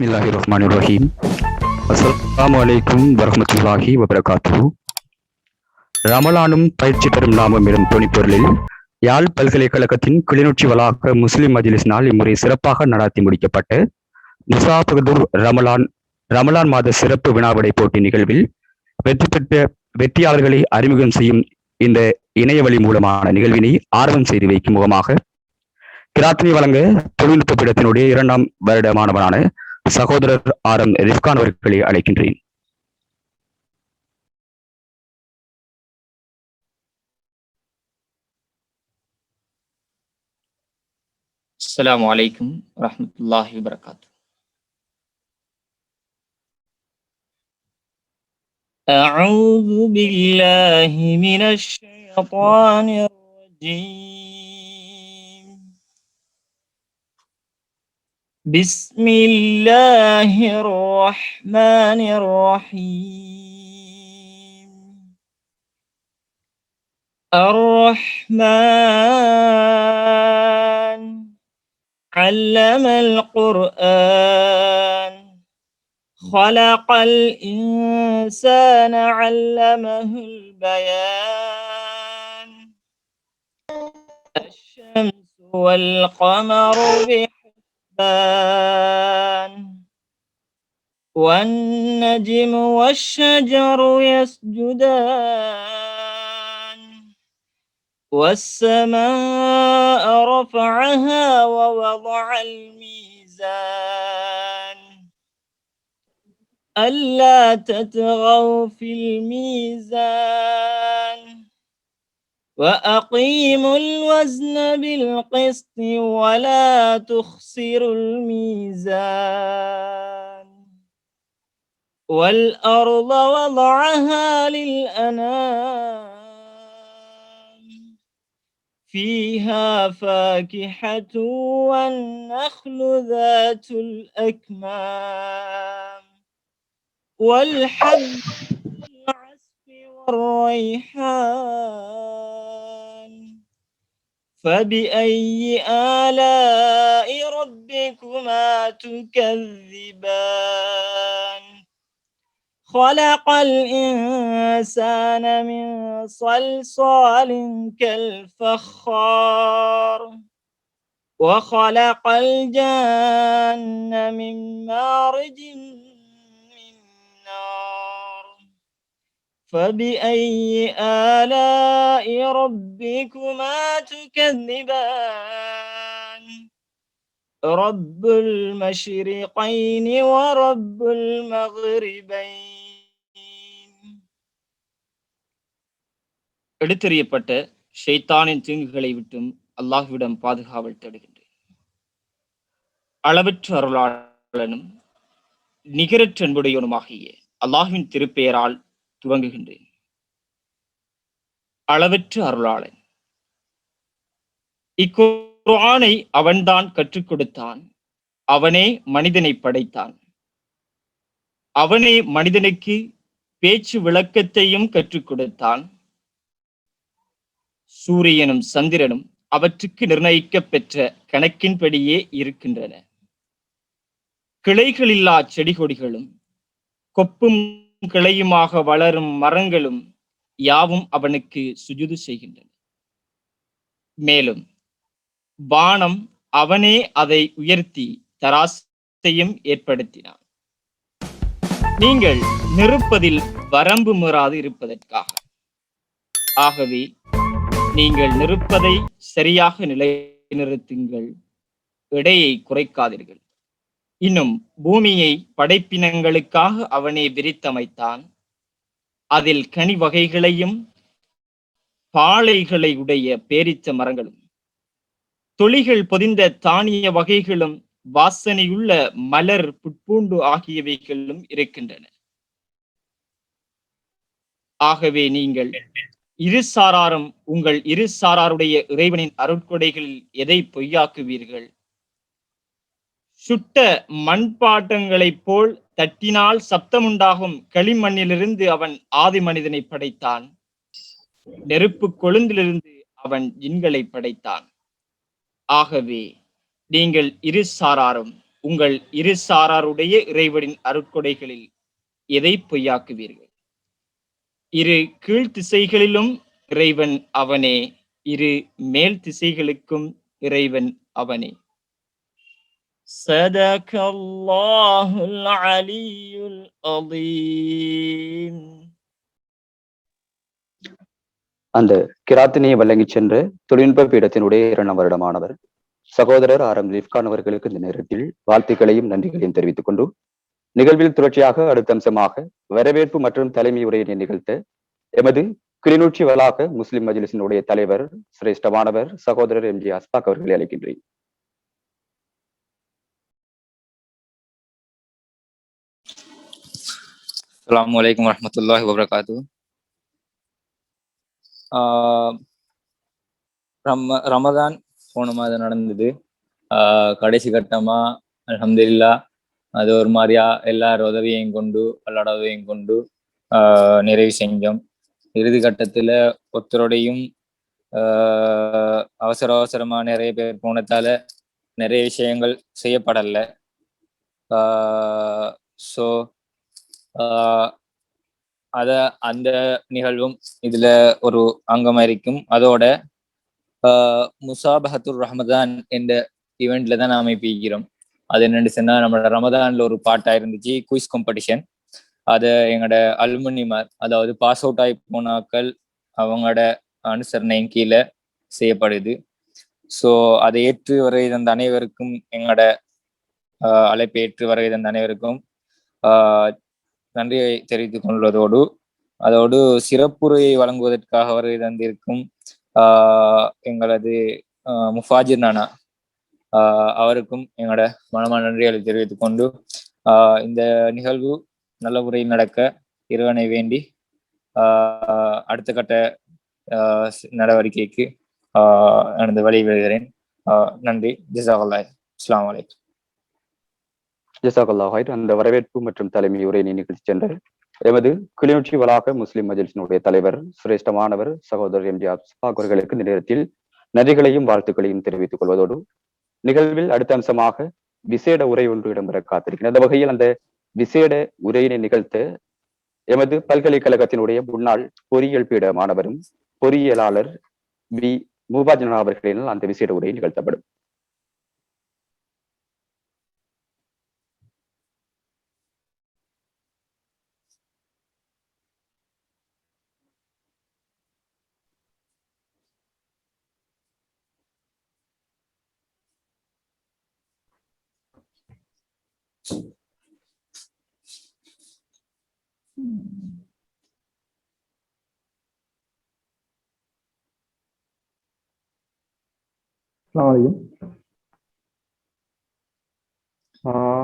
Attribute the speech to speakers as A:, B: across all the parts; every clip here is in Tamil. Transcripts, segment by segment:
A: பிஸ்மில்லாஹிர்ரஹ்மானிர்ரஹீம். அஸ்ஸலாமு அலைக்கும் வரஹ்மத்துல்லாஹி வபரகாத்துஹு. ரமலானும் பயிற்சி பெறும் நாமும் எனும் துணிப்பொருளில் யாழ் பல்கலைக்கழகத்தின் கிளிநொச்சி வளாக முஸ்லிம் மஜ்லிஸினால் இம்முறை சிறப்பாக நடாத்தி முடிக்கப்பட்ட முசாஃபகதுர் ரமலான் மாத சிறப்பு வினாவிடை போட்டி நிகழ்வில் வெற்றி பெற்ற வெற்றியாளர்களை அறிமுகம் செய்யும் இந்த இணையவழி மூலமான நிகழ்வினை ஆர்வம் செய்து வைக்கும் முகமாக கிராத்தினை வழங்க தொழில்நுட்ப பீடத்தினுடைய 2ஆம் வருட மாணவனான சகோதரர் ஆர்.எம். ரிஸ்கான் அவர்களை அழைக்கின்றேன்.
B: السلام عليكم ورحمة الله وبركاته. أعوذ بالله من الشيطان الرجيم. بسم الله الرحمن الرحيم. الرحمن علم القرآن خلق الإنسان علمه البيان الشمس والقمر بحسبان والنجم والشجر يسجدان والسماء رفعها ووضع الميزان ألا تطغوا في الميزان وأقيموا الوزن بالقسط ولا تخسروا الميزان والأرض وضعها للأنام فيها فاكهة والنخل ذات الأكمام والحب والعسف والريحان فبأي آلاء ربكما تكذبان خلق الإنسان من صلصال كالفخار وخلق الجن من مارج من نار فبأي آلاء ربكما تكذبان رب المشرقين ورب المغربين. எடுத்தறியப்பட்ட ஷைத்தானின் தீங்குகளை விட்டும் அல்லாஹ்விடம் பாதுகாவல் தேடுகின்றேன். அளவற்ற அருளாளனும் நிகரற்ற அன்புடையவனுமாகிய அல்லாஹ்வின் திருப்பெயரால் துவங்குகின்றேன். அளவற்ற அருளாளன். இக்குர்ஆனை அவன்தான் கற்றுக் கொடுத்தான். அவனே மனிதனை படைத்தான். அவனே மனிதனுக்கு பேச்சு விளக்கத்தையும் கற்றுக் கொடுத்தான். சூரியனும் சந்திரனும் அவற்றுக்கு நிர்ணயிக்கப் பெற்ற கணக்கின்படியே இருக்கின்றன. கிளைகளில்லா செடி கொடிகளும் கொப்பும் கிளையுமாக வளரும் மரங்களும் யாவும் அவனுக்கு சுஜூது செய்கின்றன. மேலும் வானம் அவனே அதை உயர்த்தி தராசையும் ஏற்படுத்தினான். நீங்கள் நிறுப்பதில் வரம்பு மீறாது இருப்பதற்காக. ஆகவே நீங்கள் நிறுப்பதை சரியாக நிலைநிறுத்துங்கள், எடையை குறைக்காதீர்கள். இன்னும் பூமியை படைப்பினங்களுக்காக அவனே விரித்தமைத்தான். அதில் கனி வகைகளையும் பாளைகளை உடைய பேரிச்ச மரங்களும் தொழிகள் பொதிந்த தானிய வகைகளும் வாசனையுள்ள மலர் புட்பூண்டு ஆகியவைகளும் இருக்கின்றன. ஆகவே நீங்கள் இரு சாராரும் உங்கள் இரு சாராருடைய இறைவனின் அருட்கொடைகளில் எதை பொய்யாக்குவீர்கள்? சுட்ட மண்பாட்டங்களைப் போல் தட்டினால் சப்தமுண்டாகும் களிமண்ணிலிருந்து அவன் ஆதி மனிதனை படைத்தான். நெருப்பு கொழுந்திலிருந்து அவன் ஜின்களை படைத்தான். ஆகவே நீங்கள் இரு சாராரும் உங்கள் இரு சாராருடைய இறைவனின் அருட்கொடைகளில் எதை பொய்யாக்குவீர்கள்? இரு கீழ் திசைகளிலும் இறைவன் அவனே, இரு மேல் திசைகளுக்கும் இறைவன் அவனே. சதகல்லாஹுல் அலியுல் அதீம்.
A: அந்த கிராத்தினியை வழங்கிச் சென்ற தொழில்நுட்ப பீடத்தினுடைய 2ஆம் வருடமானவர் சகோதரர் RM ரிஃப்கான் அவர்களுக்கு இந்த நேரத்தில் வாழ்த்துக்களையும் நன்றிகளையும் தெரிவித்துக் கொண்டு நிகழ்வில் தொடர்ச்சியாக அடுத்த அம்சமாக வரவேற்பு மற்றும் தலைமை உரையினை நிகழ்த்த எமது கிளிநொச்சி வளாக முஸ்லிம் மஜ்லிஸினுடைய தலைவர் சிரேஷ்டமானவர் சகோதரர் MG அஸ்பாக் அவர்களை அழைக்கின்றேன்.
C: அஸ்ஸலாமு அலைக்கும் வரஹ்மத்துல்லாஹி வபரகாத்துஹு. ரமதான் போன மாதம் நடந்தது. கடைசி கட்டமா அல்ஹம்துலில்லாஹ் அது ஒரு மாதிரியா எல்லார் உதவியையும் கொண்டு அல்லாட உதவியையும் கொண்டு நிறைவு செஞ்சோம். இறுதி கட்டத்துல ஒருத்தரோடையும் அவசரமா நிறைய பேர் போனதால நிறைய விஷயங்கள் செய்யப்படல. ஸோ அந்த நிகழ்வும் இதுல ஒரு அங்கமா இருக்கும். அதோட முசாபஹத்துர் ரமதான் என்ற ஈவெண்ட்ல தான் நாம அமைப்பிக்கிறோம். அது என்னன்னு சொன்னா, நம்மளோட ரமதான்ல ஒரு பாட்டா இருந்துச்சு குயிஸ் காம்படிஷன். அதை எங்களோட அலுமினிமார், அதாவது பாஸ் அவுட் ஆகி போனாக்கள் அவங்களோட அனுசரணையின் கீழே செய்யப்படுது. ஸோ அதை ஏற்று வரை தந்த அனைவருக்கும், எங்களோட அழைப்பை ஏற்று வரை தந்த அனைவருக்கும் நன்றியை தெரிவித்துக் கொள்வதோடு சிறப்புரையை வழங்குவதற்காக வருகை தந்திருக்கும் எங்களது முஃபாஜிர் நானா அவருக்கும் எங்களோட மனமான நன்றிகளை தெரிவித்துக் கொண்டு இந்த நிகழ்வு நல்ல முறையில் நடக்க இறைவனை வேண்டி அடுத்த கட்ட நடவடிக்கைக்கு எனது வழிவிடுகிறேன். நன்றி. ஜஸாக்கல்லாஹ். அஸ்ஸலாமு அலைக்கும்.
A: ஜஸாக்கல்லாஹ் ஹைர். அந்த வரவேற்பு மற்றும் தலைமை உரையினை நிகழ்ச்சி சென்ற எமது கிளிநொச்சி வளாக முஸ்லிம் மஜ்லிஸினுடைய தலைவர் சிரேஷ்டமானவர் சகோதரர் MG அஸ்பாக் அவர்களுக்கு இந்த நேரத்தில் நன்றிகளையும் வாழ்த்துக்களையும் தெரிவித்துக் கொள்வதோடு நிகழ்வில் அடுத்த அம்சமாக விசேட உரை ஒன்று இடம்பெற காத்திருக்கிறது. அந்த வகையில் அந்த விசேட உரையினை நிகழ்த்த எமது பல்கலைக்கழகத்தினுடைய முன்னாள் பொறியியல் பீட மாணவரும் பொறியியலாளர் B. முபாஜினா அவர்களினால் அந்த விசேட உரை நிகழ்த்தப்படும்.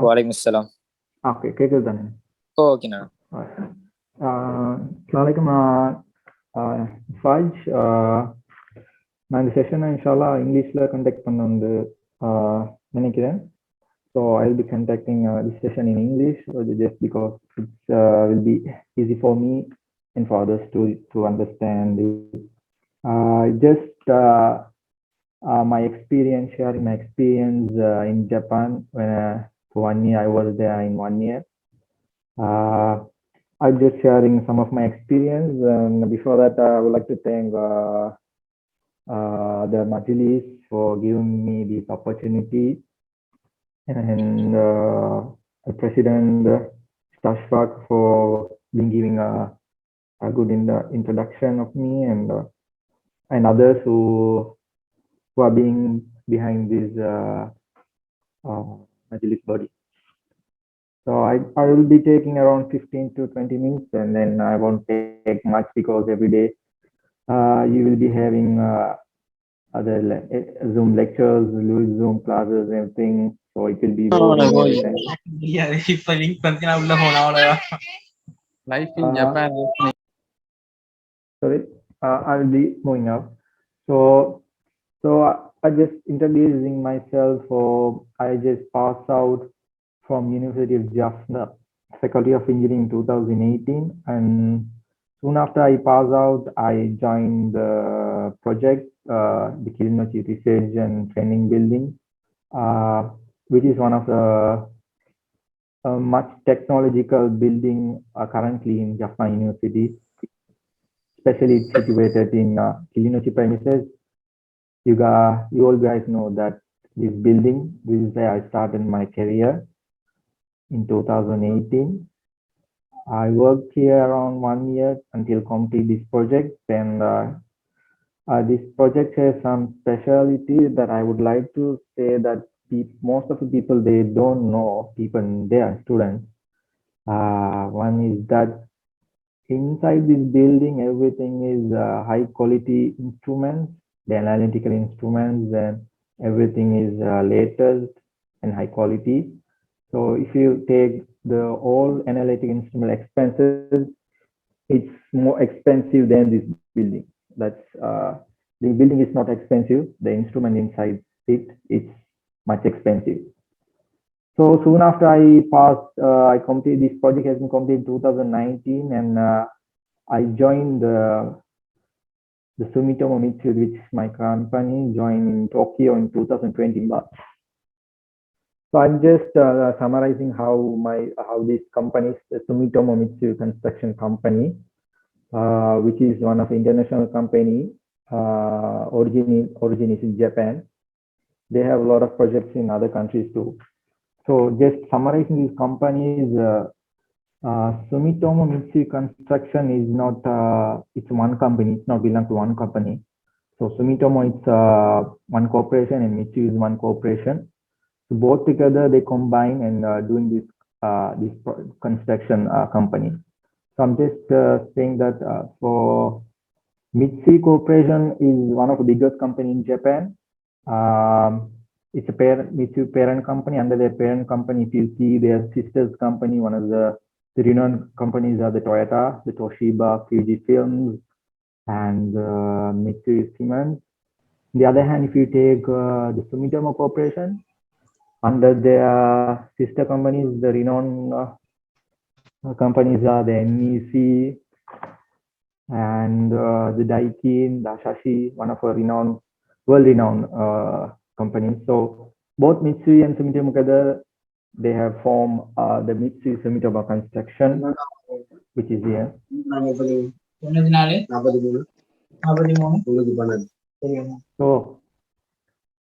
C: வலைக்கும் அஸ்ஸலாம்.
D: ஓகே, கேக்குது தானே?
C: ஓகேண்ணா.
D: அஸ்ஸலாமு ஃபாஜ். நான் இந்த செஷனை இன்ஷால்லா இங்கிலீஷில் கண்டக்ட் பண்ண வந்து நினைக்கிறேன். So I will be conducting this session in English just because it's will be easy for me and for others to understand. Just my experience, sharing my experience in Japan. When for 1 year I was there in 1 year. I'm just sharing some of my experience, and before that I would like to thank the Majlis for giving me this opportunity, and President Stashfaq for being giving a good introduction of me, and others who are being behind this Majlis body. So I will be taking around 15 to 20 minutes, and then I won't take much because every day you will be having other Zoom lectures, Zoom classes, everything. So it will be
E: life in Japan.
D: Sorry, I will be moving up. So I just introducing myself. I just passed out from University of Jaffna, Faculty of Engineering in 2018, and soon after I passed out, I joined the project, the Kilinochi Research and Training Building. which is one of the much technological building currently in Jaffna University, especially it's situated in Kilinochchi premises. You all guys know that this building, this is where I started my career in 2018. I worked here around 1 year until complete this project. And this project has some specialty that I would like to say that most of the people, they don't know, people, they are students. One is that inside this building, everything is high quality instruments, the analytical instruments, and everything is latest and high quality. So if you take the all analytic instrument expenses, it's more expensive than this building. That's the building is not expensive. The instrument inside it's much expensive. So soon after I completed this project has been completed in 2019, and I joined the Sumitomo Mitsui, which is my company, joined in Tokyo in 2020 March. So I'm just summarizing how this company, the Sumitomo Mitsui Construction Company, which is one of the international company, origin is in Japan. They have a lot of projects in other countries too. So just summarizing these companies, Sumitomo Mitsui Construction is not, it's one company, it's not belong to one company. So Sumitomo is one corporation and Mitsui is one corporation. So both together they combine and doing this construction company. So I'm just saying that for Mitsui Corporation is one of the biggest company in Japan. It's a Mitsui parent company. Under their parent company, if you see their sisters company, one of the renowned companies are the Toyota, the Toshiba, Fujifilm, and Mitsui Siemens. On the other hand, if you take the Sumitomo Corporation, under their sister companies, the renowned companies are the NEC and the Daikin, the Asahi, one of our world-renowned companies. So both Mitsui and Sumitomo together, they have formed the Mitsui Sumitomo Construction, which is here.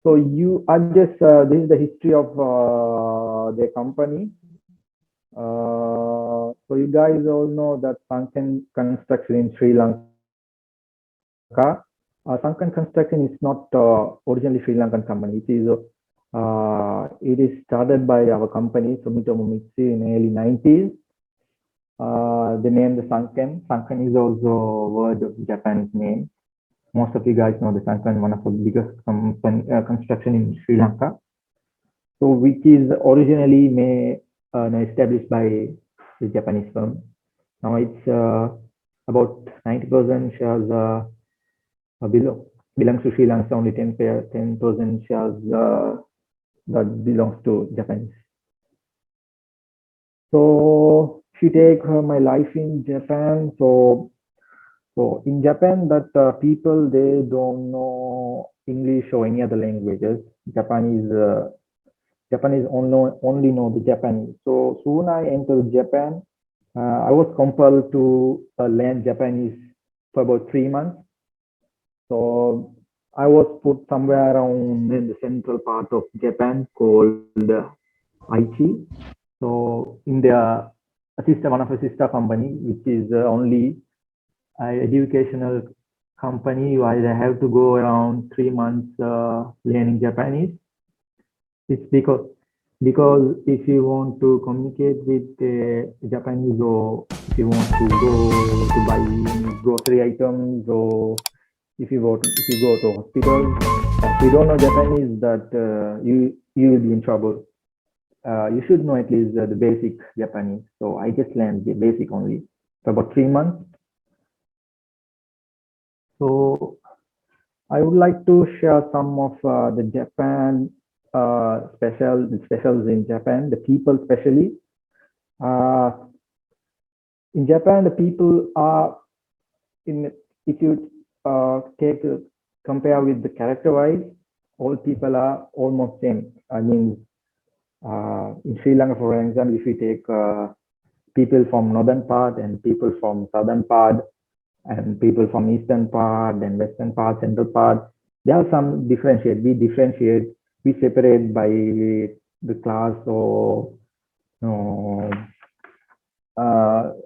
D: So you are just this is the history of the company. So you guys all know that Sunken Construction in Sri Lanka. Sunken Construction is not originally Sri Lankan company. It is started by our company Sumitomo Mitsui in early 90s. The name the Sunken. Sunken is also a word of Japanese name. Most of you guys know the Sunken, one of the biggest construction in Sri Lanka. So which is originally established by the Japanese firm. Now it's about 90% shares belongs to Sri Lanka. Only 10% shares that belongs to Japanese. So if you take my life in Japan, so in Japan, that people, they don't know English or any other languages. Japanese only know the Japanese. So soon I entered Japan. I was compelled to learn Japanese for about 3 months. So I was put somewhere around in the central part of Japan called Aichi. So in their one of a sister company, which is only educational company, where I have to go around 3 months learning Japanese. It's because if you want to communicate with Japanese, or if you want to go to buy grocery items, or if you go to hospital, if you don't know Japanese, that you will be in trouble. You should know at least the basic Japanese. So I just learned the basic only for about 3 months. So I would like to share some of the Japan specials in Japan, the people especially. In Japan, the people are if you compare with the character-wise, all people are almost same. I mean, In Sri Lanka, for example, if we take people from northern part and people from southern part and people from eastern part and western part, central part, there are some differentiate. We separate by the class or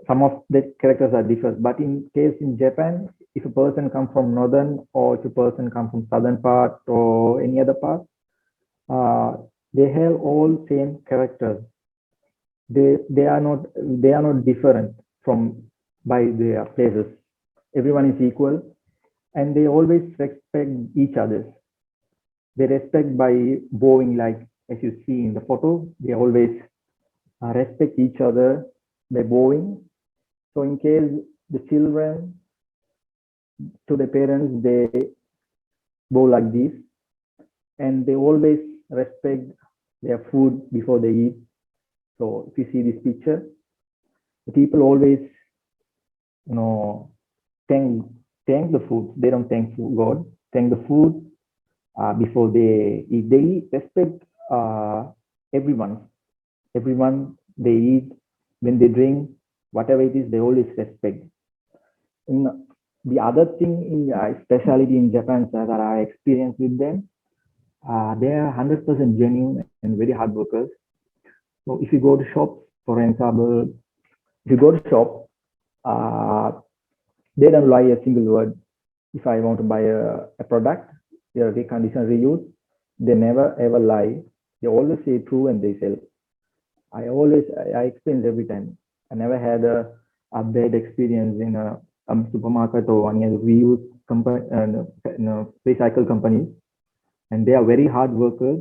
D: some of the characters are different. But in case in Japan, if a person comes from northern or if a person comes from southern part or any other part, uh, they have all same characters. They are not different from by their places. Everyone is equal, and they always respect each other. They respect by bowing, like as you see in the photo. They always respect each other by bowing. So in case the children to the parents, they bow like this, and they always respect their food before they eat. So if you see this picture, the people always, thank thank the food. They don't thank God. Thank the food before they eat. They respect everyone. Everyone they eat, when they drink, whatever it is, they always respect. In the other thing, especially in Japan, sir, that I experienced with them, they are 100% genuine and very hard workers. So if you go to shop, for example, if you go to shop, they don't lie a single word. If I want to buy a product, they are reconditioned, reuse. They never ever lie. They always say true and they sell. I experience every time. I never had a bad experience in a supermarket or any other reuse company, recycle companies. And they are very hard workers,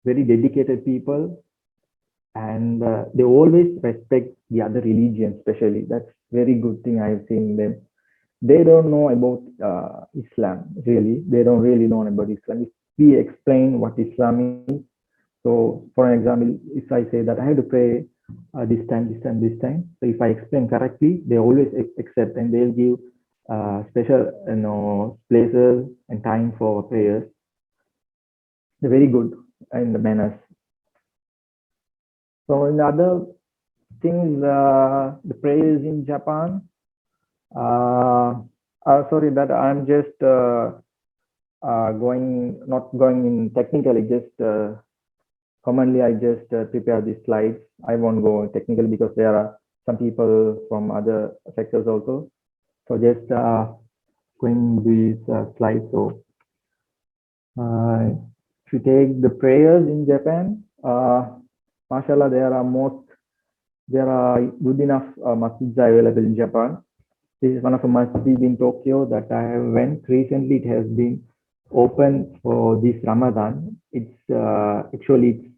D: very dedicated people, and they always respect the other religion, especially. That's very good thing I've seen them. They don't know about Islam, really. They don't really know about Islam. If we explain what Islam is, so for example, if I say that I have to pray this time, this time, this time, so if I explain correctly, they always accept and they'll give special, places and time for prayers. They're very good in the manners. So in the other things, the prayers in Japan. Sorry that I'm just not going in technically, just commonly I just prepare these slides. I won't go technical because there are some people from other sectors also. So just going these slides. So if you take the prayers in Japan, mashallah, there are good enough masjids available in Japan. This is one of the masjid in Tokyo that I have went recently. It has been open for this Ramadan. It's actually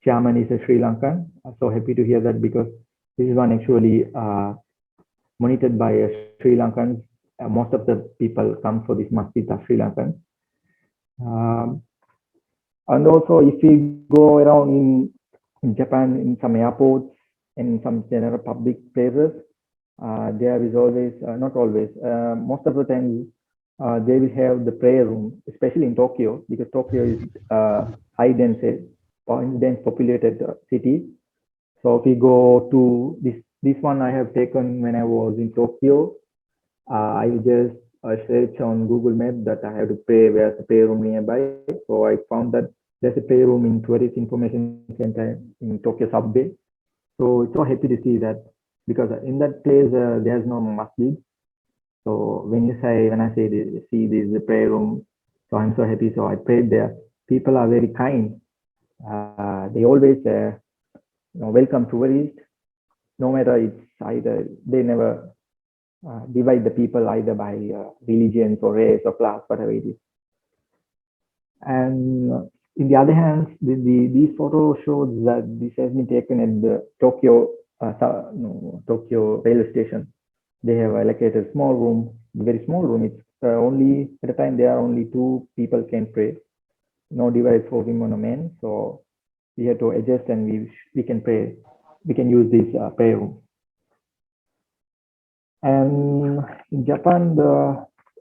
D: chairman is a Sri Lankan. I'm so happy to hear that because this is one actually monitored by Sri Lankans. Most of the people come for this masjid are Sri Lankan. And also, if you go around in Japan, in some airports and some general public places, there is always, not always, most of the time, they will have the prayer room, especially in Tokyo, because Tokyo is high density or dense populated city. So if we go to this one I have taken when I was in Tokyo, I just search on Google Maps that I have to pray where's the prayer room nearby. So I found that there's a prayer room in Tourist Information Center in Tokyo subway. So it's so happy to see that because in that place there's no masjid. So when I see this prayer room, so I'm so happy. So I prayed there. People are very kind. They always welcome tourists. No matter it's either they never divide the people either by religions or race or class, whatever it is. And in the other hand, these photos shows that this has been taken at the Tokyo railway station. They have allocated a small room, very small room. It's only at the time there are only 2 people can pray, no device for women or men. So we have to adjust and we can pray. We can use this prayer room. And in Japan,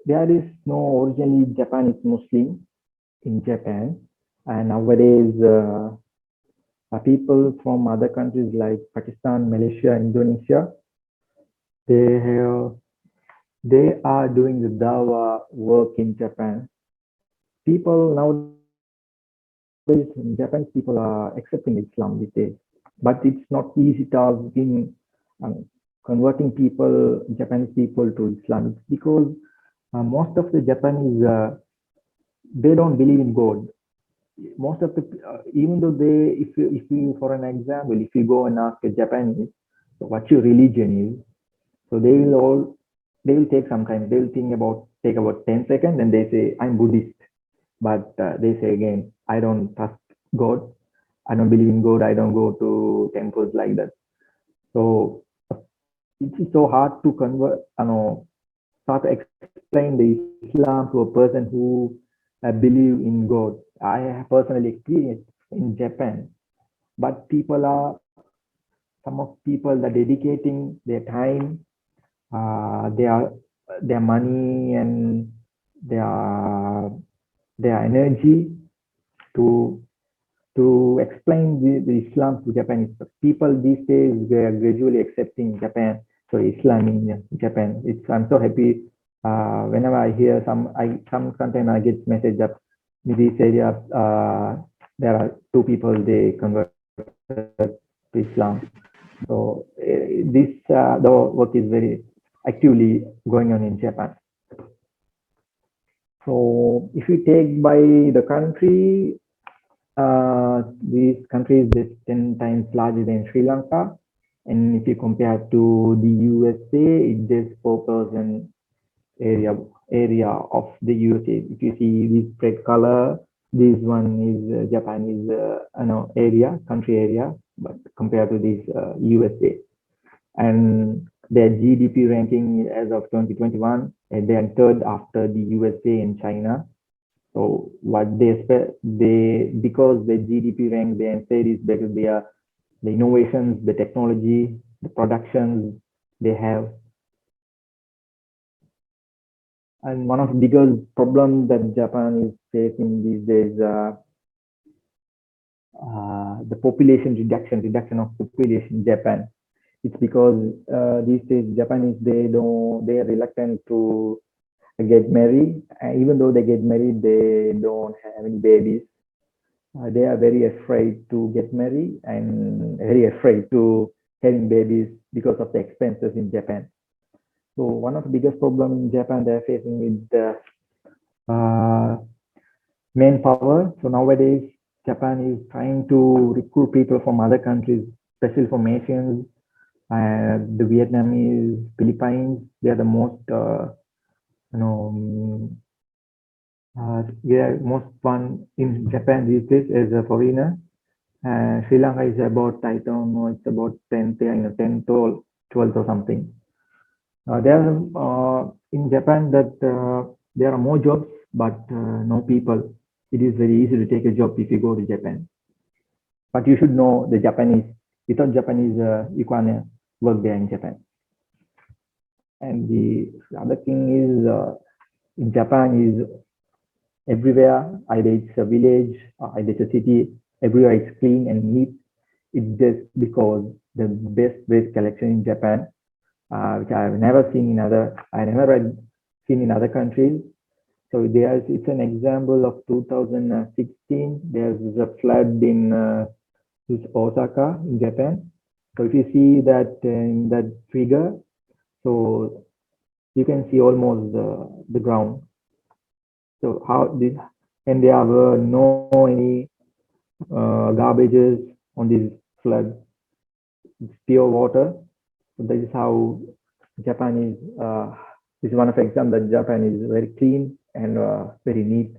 D: there is no originally Japan is Muslim in Japan, and nowadays People from other countries like Pakistan, Malaysia, Indonesia, they have they are doing the dawa work in Japan. People nowadays in Japanese people are accepting Islam these days, but it's not easy task in um, converting people, Japanese people to Islam. It's because most of the Japanese they don't believe in God. Most of the even though they, if you for an example, if you go and ask a Japanese what your religion is, so they will take some time. They will take about 10 seconds, and they say I'm Buddhist. But they say again, I don't trust God. I don't believe in God. I don't go to temples like that. So it's so hard to start to explain the Islam to a person who believe in God. I have personally experienced in Japan, but some of people are dedicating their time, their money, and their their energy to explain the Islam to Japanese people these days. They are gradually accepting Islam in Japan. I'm so happy whenever I hear sometimes I get message that in this area there are two people they convert to Islam. So the work is very actively going on in Japan. So if you take by the country, this country is just 10 times larger than Sri Lanka. And if you compare to the USA, it's just 4% area of the USA. If you see this red color, this one is Japanese country area, but compared to this USA. And their GDP ranking as of 2021, they are third after the USA and China. So what because the GDP rank they said is because they are the innovations, the technology, the productions they have. And one of the biggest problems that Japan is facing these days, the population reduction of population in Japan. It's because these days Japanese they are reluctant to get married. Even though they get married, they don't have any babies. They are very afraid to get married and very afraid to having babies because of the expenses in Japan. So one of the biggest problems in Japan they're facing with the manpower. So nowadays Japan is trying to recruit people from other countries, especially from Asians, the Vietnamese, Philippines. They are the most most fun in Japan these days as a foreigner. Sri Lanka is about, I don't know, it's about 10 to 12 or something. In Japan that there are more jobs, but no people. It is very easy to take a job if you go to Japan. But you should know the Japanese. Without Japanese, you can't work there in Japan. And the other thing is in Japan is everywhere, either it's a village or either it's a city, everywhere it's clean and neat. It's just because the best waste collection in Japan, which I've never seen in other countries. So it's an example of 2016. There's a flood in Osaka in Japan. So if you see that in that figure, so you can see almost the ground. So and there were no any garbages on this flood. It's pure water. So that is how Japan is. This is one of the examples that Japan is very clean and very neat.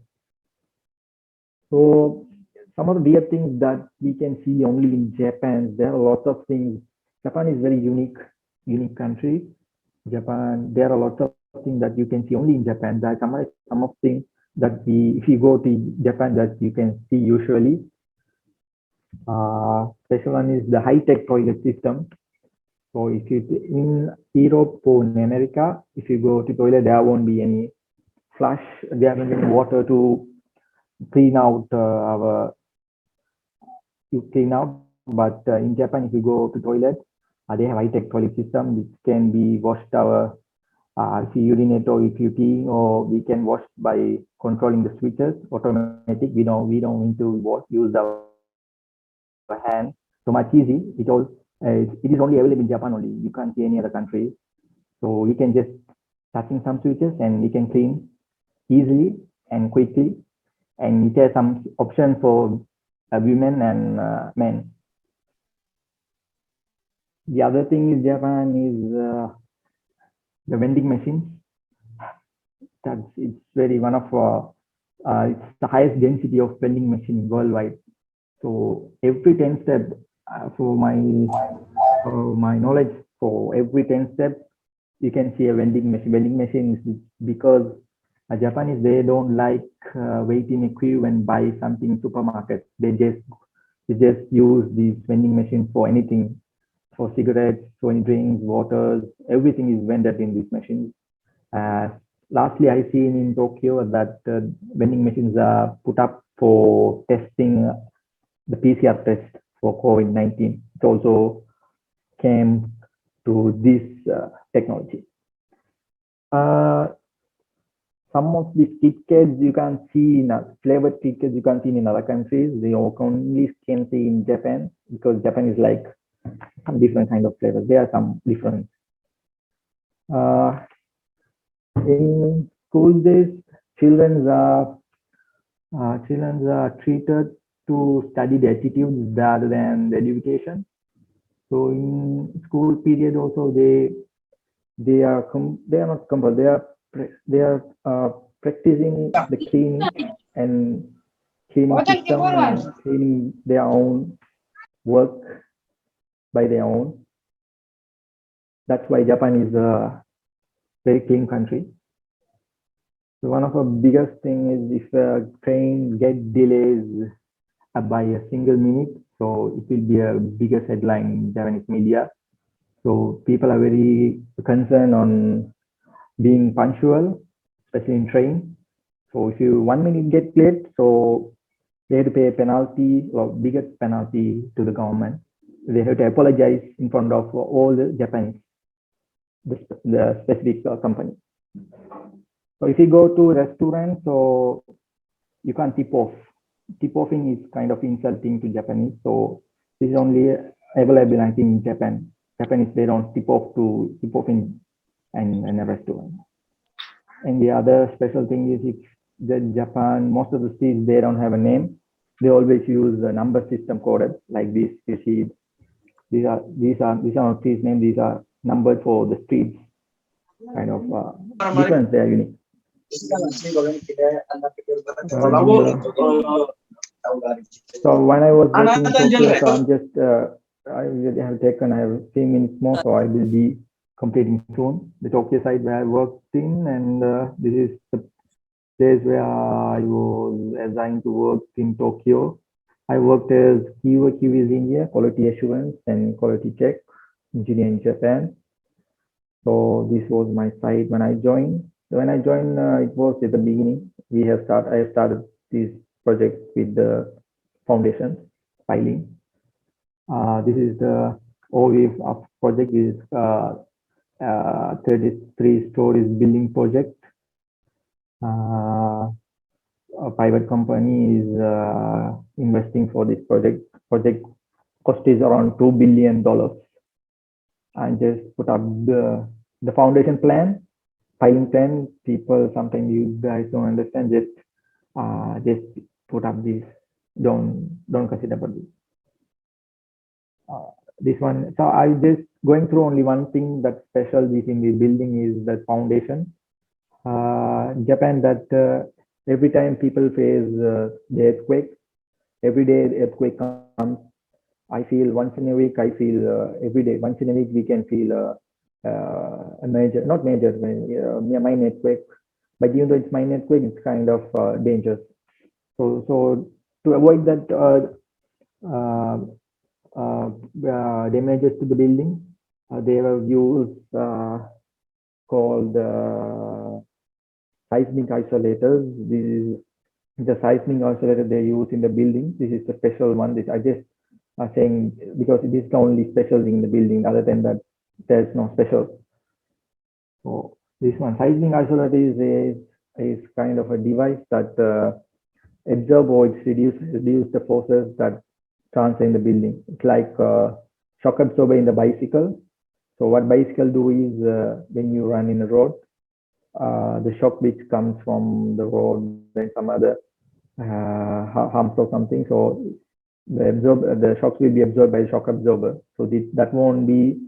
D: So some of the weird things that we can see only in Japan. There are lots of things. Japan is very unique country. Japan, there are lots of things that you can see only in Japan. There are some of things that if you go to Japan, that you can see usually. Special one is the high-tech toilet system. So if you in Europe or in America, if you go to toilet, there won't be any flush. There won't be any water to clean out our you clean out. But in Japan, if you go to toilet, they have high-tech toilet system which can be washed our if you urinate or if you pee, or we can wash by controlling the switches automatic. We don't need to use our hand so much easy. It is only available in Japan only. You can't see any other country. So we can just touching some switches and we can clean easily and quickly. And it has some options for women and men. The other thing in Japan is the vending machines. It's very one of it's the highest density of vending machine worldwide. So every 10 steps, for my knowledge, for every 10 steps, you can see a vending machine. Vending machines, because Japanese, they don't like wait in a queue and buy something in supermarket. They just use these vending machines for anything, for cigarettes, for any drinks, waters, everything is vended in these machines. Lastly, I seen in Tokyo that vending machines are put up for testing the PCR test for COVID-19. It also came to this technology. Some of these KitKats you can see in flavored KitKats you can see in other countries. They only can see in Japan, because Japan is like some different kind of flavors. There are some different. In school days, children are treated to study the attitudes rather than the education. So in school period also they are not compulsory. They are practicing the cleaning and cleaning system and cleaning their own work by their own. That's why Japan is a very clean country. So one of the biggest thing is if a train get delays by a single minute, so it will be a biggest headline in Japanese media. So people are very concerned on being punctual, especially in train. So if you 1 minute get late, so they have to pay a penalty or biggest penalty to the government. They have to apologize in front of all the Japanese, the specific company. So if you go to a restaurant, so you can't tip off. Tip offing is kind of insulting to Japanese. So this is only available, I think, in Japan. Japanese, they don't tip off in a restaurant. And the other special thing is if the Japan, most of the streets, they don't have a name. They always use a number system coded like this. You see, these are not street names. These are numbered for the streets. Kind of different. They are unique. So when I was working in Tokyo, so I'm just I have 3 minutes more, so I will be completing soon. The Tokyo site where I worked in, and this is the place where I was assigned to work in Tokyo. I worked as QA engineer, quality assurance and quality check engineer in Japan. So this was my site when I joined. When I joined, it was at the beginning. I have started this project with the foundation filing. This is the overview of project. Is 33 stories building project. A private company is investing for this project. Project cost is around $2 billion. I just put up the foundation plan, filing plan. People, sometimes you guys don't understand. Just put up this. Don't consider about this. This one. So I just going through only one thing that's special within the building is the foundation. Japan, that every time people face the earthquake, every day the earthquake comes. I feel once in a week. I feel every day. Once in a week we can feel a major, not major, minor earthquake. But even though it's minor earthquake, it's kind of dangerous. So to avoid that damages to the building, they have used called seismic isolators. This is the seismic isolator they use in the building. This is the special one. I just saying because it is the only special thing in the building. Other than that, there's no special. So this one, seismic isolator is kind of a device that absorb or it's reduce the forces that transfer in the building. It's like shock absorber in the bicycle. So what bicycle do is when you run in the road, the shock which comes from the road when some other harms or something. So the shocks will be absorbed by the shock absorber. So that won't be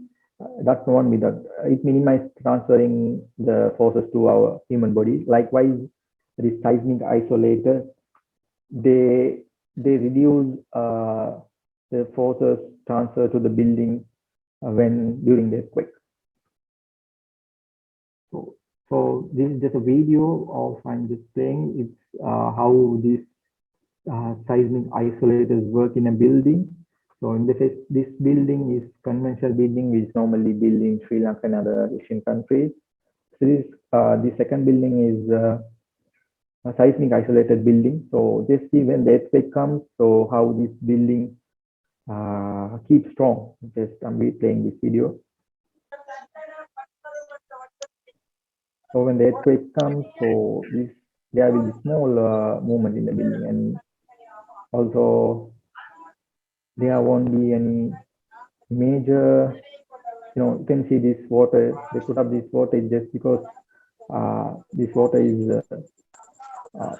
D: that it minimizes transferring the forces to our human body. Likewise, this seismic isolator, they reduce the forces transfer to the building when during the earthquake. So this is just a video of I'm just playing. It's how these seismic isolators work in a building. So in this building is conventional building which normally built in Sri Lanka and other Asian countries. So the second building is a seismic isolated building. So just see when the earthquake comes, so how this building keeps strong. Just I'm replaying this video. So when the earthquake comes, so there will be small movement in the building, and also there won't be any major. You can see this water. They put up this water just because this water is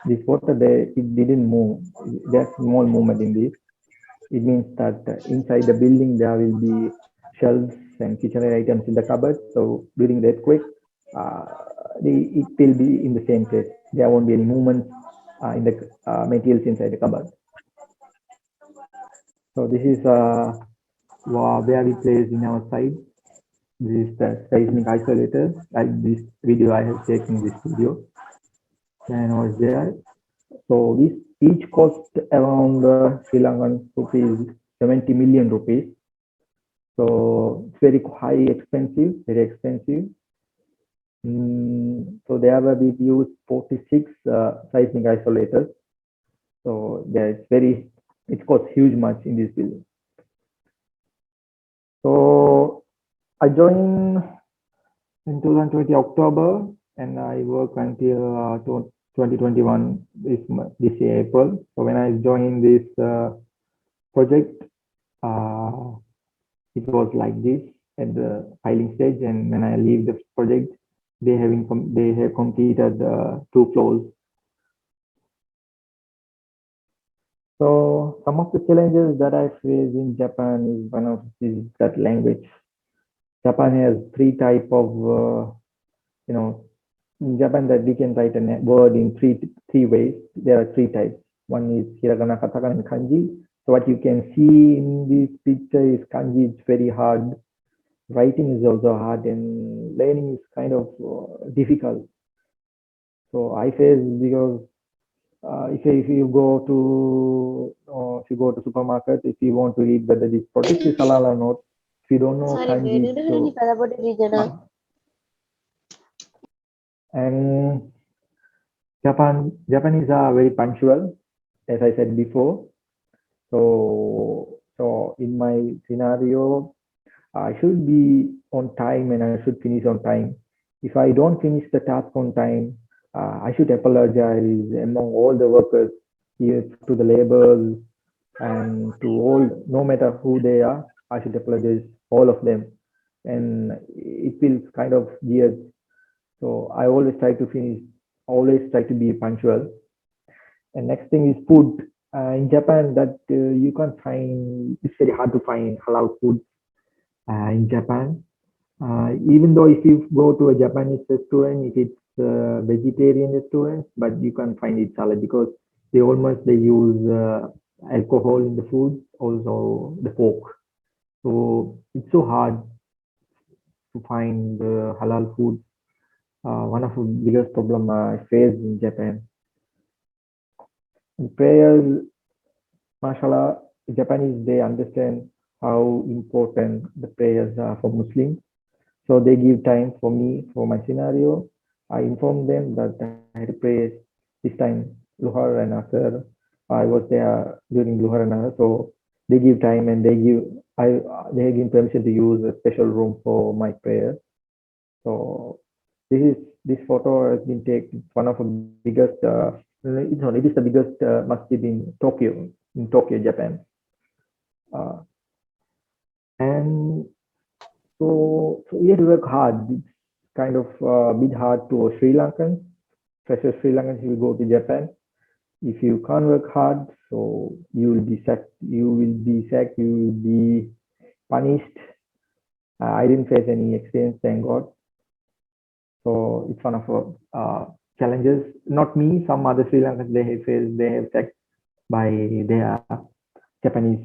D: it didn't move. There's small movement in this. It means that inside the building there will be shelves and kitchenware items in the cupboard. So during the earthquake, it will be in the same place. There won't be any movement in the materials inside the cupboard. So this is where we place in our site. This is the seismic isolator. Like this video, I have taken this video, and I was there. So this each cost around Sri Lankan rupees 70 million rupees. So it's very very expensive. So there we use 46 seismic isolators. So it costs huge much in this building. So I joined in 2020 October, and I work until 2021 this year April. So when I joined this project, it was like this at the piling stage, and when I leave the project, they have completed 2 floors. So some of the challenges that I face in Japan is one of these that language. Japan has 3 type of in Japan that we can write a word in three ways. There are 3 types. One is hiragana, katakana, and kanji. So what you can see in this picture is kanji. It's very hard. Writing is also hard, and learning is kind of difficult. So I face because if you go to supermarket, if you want to read whether this product is halal or not, if you don't know kanji, and Japanese are very punctual, as I said before. So in my scenario, I should be on time and I should finish on time. If I don't finish the task on time, I should apologize among all the workers, here to the laborers and to all, no matter who they are. I should apologize all of them, and it feels kind of weird. So I always try to finish, always try to be punctual. And next thing is food. In Japan, that you can't find. It's very hard to find halal food in Japan. Even though if you go to a Japanese restaurant, if it's a vegetarian restaurant, but you can't find it halal because they use alcohol in the food, also the pork. So it's so hard to find halal food. One of the biggest problem I face in Japan. In prayers, mashallah, Japanese, they understand how important the prayers are for Muslims. So they give time for me, for my scenario. I inform them that I had to pray this time, Luhar and Asr. I was there during Luhar and Asr. So they give time and they have given permission to use a special room for my prayer. So this photo has been taken one of the biggest. It is the biggest masjid in Tokyo, Japan. Uh, and so we have to work hard. It's kind of a bit hard to Sri Lankans. Freshers Sri Lankans will go to Japan. If you can't work hard, so you will be sacked. You will be punished. I didn't face any experience, thank God. So it's one of challenges. Not me. Some other Sri Lankans they have sacked by their Japanese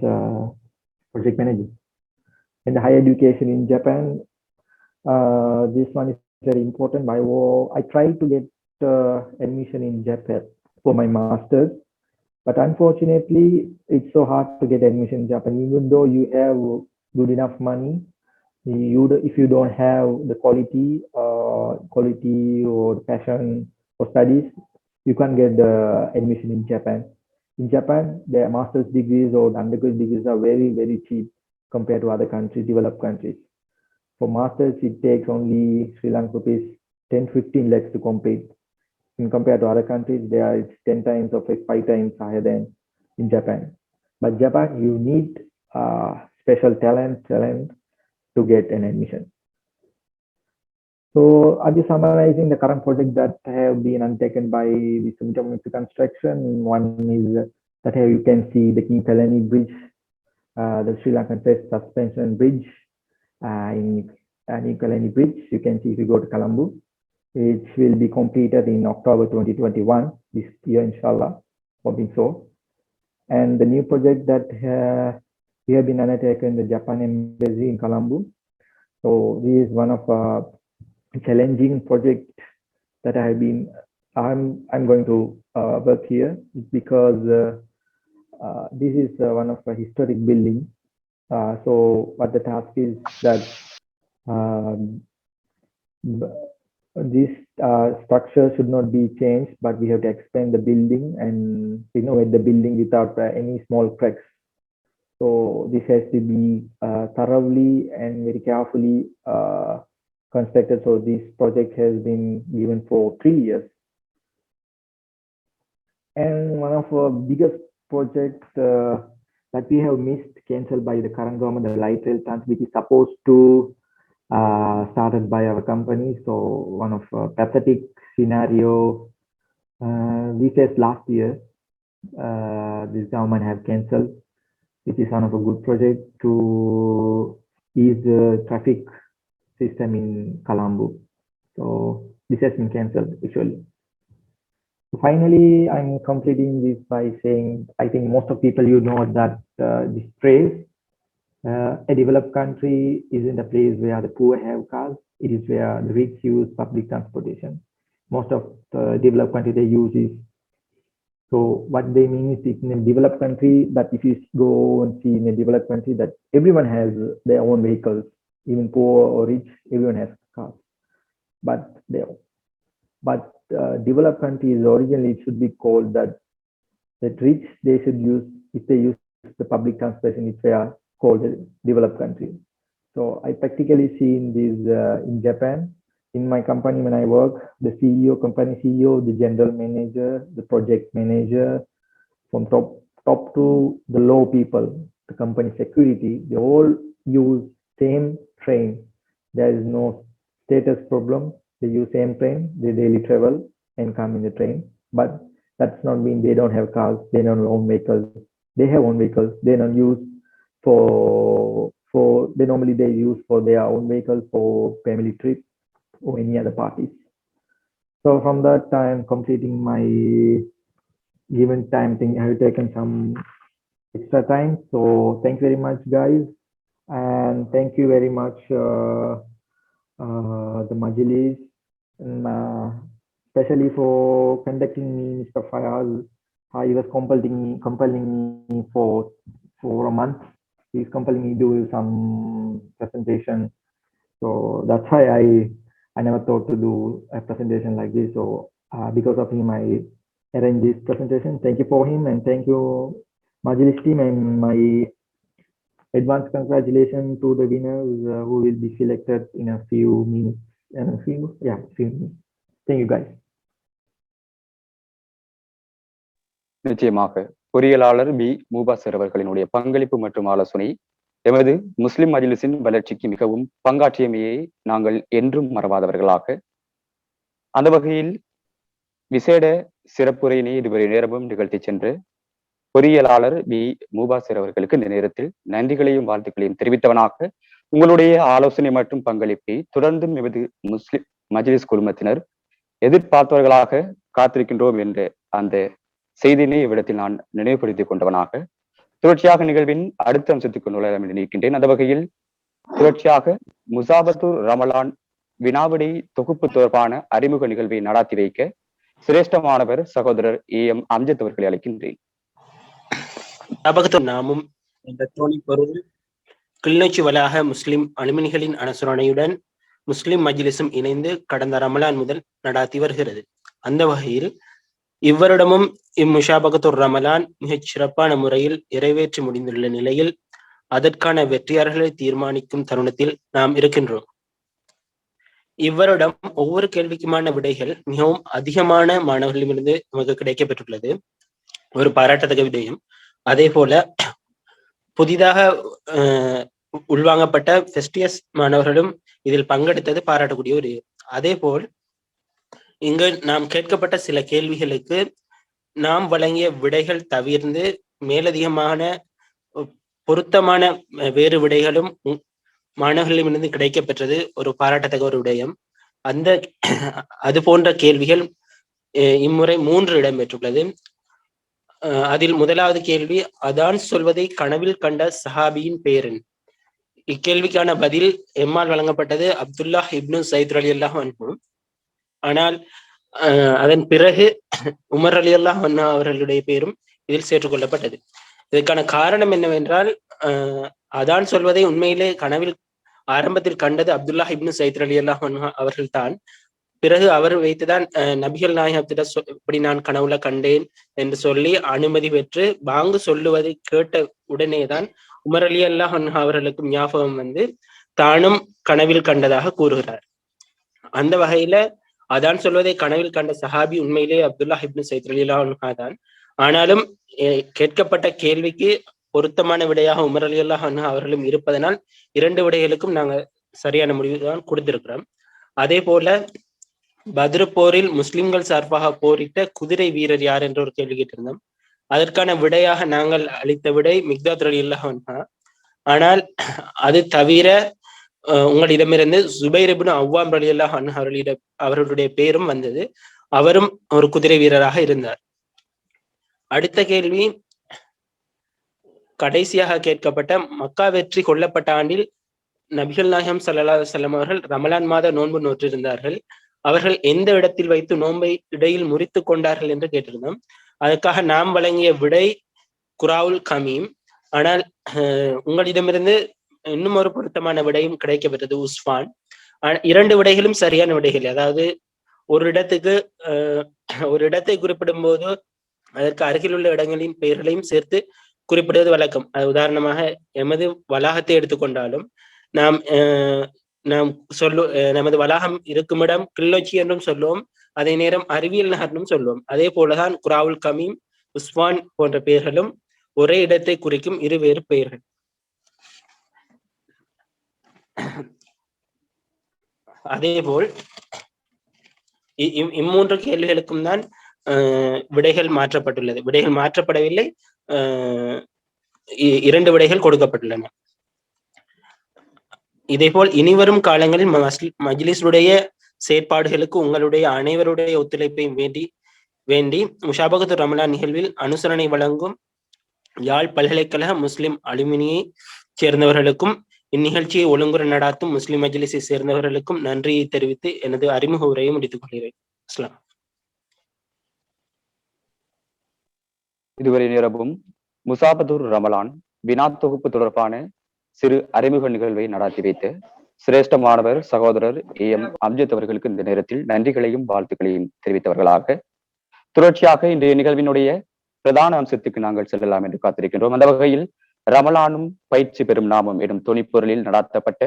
D: project managers. And the higher education in Japan, this one is very important. I tried to get admission in Japan for my master's, but unfortunately, it's so hard to get admission in Japan. Even though you have good enough money, if you don't have the quality or passion for studies, you can't get the admission in Japan. In Japan, the master's degrees or undergraduate degrees are very, very cheap compared to other countries, developed countries. For masters, it takes only Sri Lanka rupees 10-15 lakhs to complete. In compared to other countries, it's 10 times or 5 times higher than in Japan. But Japan, you need special talent to get an admission. So I'll be summarizing the current projects that have been undertaken by the Sumitomo Mitsui Construction. One is that here you can see the King Kalani Bridge, the Sri Lankan Test Suspension Bridge in New Kalani Bridge. You can see if you go to Colombo, which will be completed in October 2021, this year, inshallah, hoping so. And the new project that we have been undertaken, the Japan Embassy in Colombo. So this is one of challenging project that I'm going to work here because this is one of a historic building. So what the task is that this structure should not be changed, but we have to expand the building and renovate the building without any small cracks. So this has to be thoroughly and very carefully constructed. So this project has been given for 3 years. And one of our biggest projects that we have missed, cancelled by the current government, the light rail trans, which is supposed to started by our company. So one of a pathetic scenario we faced last year. This government have cancelled, which is one of a good project to ease the traffic system in Colombo. So this has been cancelled actually. Finally, I'm completing this by saying, I think most of people know that this phrase, a developed country isn't a place where the poor have cars. It is where the rich use public transportation. Most of the developed country they use is. So what they mean is in a developed country that if you go and see in a developed country that everyone has their own vehicles, even poor or rich, everyone has cars. But developed countries originally it should be called that rich they should use, if they use the public transportation, if they are called a developed country. So I practically seen this in Japan. In my company when I work, the CEO, company CEO, the general manager, the project manager, from top to the low people, the company security, they all use same train. There is no status problem. They use same train, they daily travel and come in the train. But that's not mean they don't have cars, they don't own vehicles. They have own vehicles. They don't use they normally they use for their own vehicles for family trip or any other parties. So from that time completing my given time thing, I have taken some extra time. So thank you very much, guys, and thank you very much the Majlis, and, especially for conducting me, Mr. Fayaz. He was compelling me for a month. He's compelling me to do some presentation. So that's why I never thought to do a presentation like this. So because of him, I arranged this presentation. Thank you for him, and thank you Majlis team and my advance congratulations to the winners who will be selected in a few minutes. Few minutes. Thank you, guys.
A: நிச்சயமாக பொறியியலாளர் பி மூபாசர் அவர்களினுடைய பங்களிப்பு மற்றும் ஆலோசனை எமது முஸ்லிம் மஜ்லிஸின் வளர்ச்சிக்கு மிகவும் பங்காற்றியமையை நாங்கள் என்றும் மறவாதவர்களாக, அந்த வகையில் விசேட சிறப்புரையினை இதுவரை நேரமும் நிகழ்த்தி சென்று பொறியியலாளர் பி மூபாசர் அவர்களுக்கு இந்த நேரத்தில் நன்றிகளையும் வாழ்த்துக்களையும் தெரிவித்தவனாக, உங்களுடைய ஆலோசனை மற்றும் பங்களிப்பை தொடர்ந்தும் எமது முஸ்லிம் மஜ்லிஸ் குழுமத்தினர் எதிர்பார்த்தவர்களாக காத்திருக்கின்றோம் என்ற அந்த செய்தியினை இவ்விடத்தில் நான் நினைவுபடுத்திக் கொண்டவனாக, தொடர்ச்சியாக நிகழ்வின் அடுத்த அம்சத்துக்கு நுழையலாம் என்று நிற்கின்றேன். அந்த வகையில் தொடர்ச்சியாக முசாபத்துர் ரமலான் வினாவிடை தொகுப்பு தொடர்பான அறிமுக நிகழ்வை நடாத்தி வைக்க சிரேஷ்டமானவர் சகோதரர் AM அம்ஜத் அவர்களை அழைக்கின்றேன்.
E: நாமும் இந்த தோணி பொருள் கிளிநொச்சி வளாக முஸ்லிம் அலுமினிகளின் அனுசரணையுடன் முஸ்லிம் மஜ்லிஸும் இணைந்து கடந்த ரமலான் முதல் நடாத்தி வருகிறது. அந்த வகையில் இவ்வருடமும் இம்முஷாபகத்துர் ரமலான் மிகச் சிறப்பான முறையில் நிறைவேற்றி முடிந்துள்ள நிலையில் அதற்கான வெற்றியாளர்களை தீர்மானிக்கும் தருணத்தில் நாம் இருக்கின்றோம். இவ்வருடம் ஒவ்வொரு கேள்விக்குமான விடைகள் மிகவும் அதிகமான மாணவர்களிடமிருந்து நமக்கு கிடைக்கப்பெற்றுள்ளது, ஒரு பாராட்டத்தக்க விடயம். அதே போல புதிதாக உள்வாங்கப்பட்ட ஃபெஸ்டியஸ் மாணவர்களும் இதில் பங்கெடுத்தது பாராட்டக்கூடிய ஒரு. அதே போல் இங்கு நாம் கேட்கப்பட்ட சில கேள்விகளுக்கு நாம் வழங்கிய விடைகள் தவிர்ந்து மேலதிகமான பொருத்தமான வேறு விடைகளும் மாணவர்களிடமிருந்து கிடைக்கப்பெற்றது ஒரு பாராட்டத்தக்க ஒரு விடயம். அது போன்ற கேள்விகள் இம்முறை 3 இடம்பெற்றுள்ளது. அதில் முதலாவது கேள்வி, அதான் சொல்வதை கனவில் கண்ட சஹாபியின் பேரன். இக்கேள்விக்கான பதில் எம்மால் வழங்கப்பட்டது அப்துல்லா இப்னு சைத் ரலியல்லாஹு அன்ஹு. ஆனால் அதன் பிறகு உமர் ரலியல்லாஹு அன்ஹு அவர்களுடைய பேரும் இதில் சேர்த்துக்கொள்ளப்பட்டது. இதற்கான காரணம் என்னவென்றால், அதான் சொல்வதை உண்மையிலே கனவில் ஆரம்பத்தில் கண்டது அப்துல்லா இப்னு சைத் ரலியல்லாஹு அன்ஹு அவர்கள் தான். பிறகு அவர் வைத்துதான் நபிகள் நாயகத்திடம் இப்படி நான் கனவுல கண்டேன் என்று சொல்லி அனுமதி பெற்று பாங்கு சொல்லுவதை கேட்ட உடனேதான் உமர் ரலியல்லாஹு அன்ஹு அவர்களுக்கும் ஞாபகம் வந்து தானும் கனவில் கண்டதாக கூறுகிறார். அந்த வகையில அதான் சொல்வதை கனவில் கண்ட சஹாபி உண்மையிலே அப்துல்லா இப்னு சைத் ரலியல்லாஹு அன்ஹு தான். ஆனாலும் கேட்கப்பட்ட கேள்விக்கு பொருத்தமான விடையாக உமர் ரலியல்லாஹு அன்ஹு அவர்களும் இருப்பதனால் 2 விடைகளுக்கும் நாங்கள் சரியான முடிவு தான் கொடுத்திருக்கிறோம். அதே போல பத்ரு போரில் முஸ்லிம்கள் சார்பாக போரிட்ட குதிரை வீரர் யார் என்ற ஒரு கேள்வி கேட்டிருந்தோம். அதற்கான விடையாக நாங்கள் அளித்த விடை மிக்தாத் ரலியல்லாஹு அன்ஹு. ஆனால் அது தவிர உங்களிடமிருந்து ஜுபைர் இப்னு அவ்வாம் ரலியல்லாஹு அன்ஹு அவர்களுடைய பேரும் வந்தது. அவரும் ஒரு குதிரை வீரராக இருந்தார். அடுத்த கேள்வி, கடைசியாக கேட்கப்பட்ட மக்கா வெற்றி கொள்ளப்பட்ட ஆண்டில் நபிகள் நாயகம் ஸல்லல்லாஹு அலைஹி வஸல்லம் அவர்கள் ரமலான் மாத நோன்பு நோற்றிருந்தார்கள். அவர்கள் எந்த இடத்தில் வைத்து நோன்பை இடையில் முறித்து கொண்டார்கள் என்று கேட்டிருந்தோம். அதற்காக நாம் வழங்கிய விடை குராவுல் கமீம். ஆனால் உங்களிடமிருந்து இன்னும் ஒரு பொருத்தமான விடையும் கிடைக்கப்பெற்றது உஸ்வான். 2 விடைகளும் சரியான விடைகள். அதாவது ஒரு இடத்தை குறிப்பிடும் போது அதற்கு அருகில் உள்ள இடங்களின் பெயர்களையும் சேர்த்து குறிப்பிடுவது வழக்கம். அது உதாரணமாக எமது வளாகத்தை எடுத்துக்கொண்டாலும் நாம் நமது வளாகம் இருக்கும் இடம் கிளிநொச்சி என்றும் சொல்லுவோம், அதே நேரம் அறிவியல் நகர்னும் சொல்லுவோம். அதே போலதான் குராவுல் கமீம், உஸ்வான் போன்ற பெயர்களும் ஒரே இடத்தை குறிக்கும் இருவேறு பெயர்கள். அதேபோல் இம்மூன்று கேள்விகளுக்கும் தான் விடைகள் மாற்றப்பட்டுள்ளது. விடைகள் மாற்றப்படவில்லை, 2 விடைகள் கொடுக்கப்பட்டுள்ளன. இதேபோல் இனிவரும் காலங்களில் மஜ்லிஸுடைய செயற்பாடுகளுக்கு உங்களுடைய அனைவருடைய ஒத்துழைப்பையும் வேண்டி முஷாபகத்து ரமலான் நிகழ்வில் அனுசரணை வழங்கும் யாழ் பல்கலைக்கழக முஸ்லிம் அலுமினியை சேர்ந்தவர்களுக்கும் இந்நிகழ்ச்சியை ஒழுங்குற நடாத்தும் முஸ்லிம் மஜ்லிஸை சேர்ந்தவர்களுக்கும் நன்றியை தெரிவித்து எனது அறிமுக உரையை முடித்துக் கொள்கிறேன். அஸ்லாம்.
A: இதுவரை நேரமும் முசாபத்துர் ரமலான் வினா தொகுப்பு தொடர்பான சிறு அறிமுக நிகழ்வை நடாத்தி வைத்து சிரேஷ்ட மாணவர் சகோதரர் AM அம்ஜத் அவர்களுக்கு இந்த நேரத்தில் நன்றிகளையும் வாழ்த்துக்களையும் தெரிவித்தவர்களாக, தொடர்ச்சியாக இன்றைய நிகழ்வினுடைய பிரதான அம்சத்துக்கு நாங்கள் செல்லலாம் என்று காத்திருக்கின்றோம். அந்த வகையில் ரமலானும் பயிற்சி பெறும் நாமம் எனும் துணிப்பொருளில் நடாத்தப்பட்ட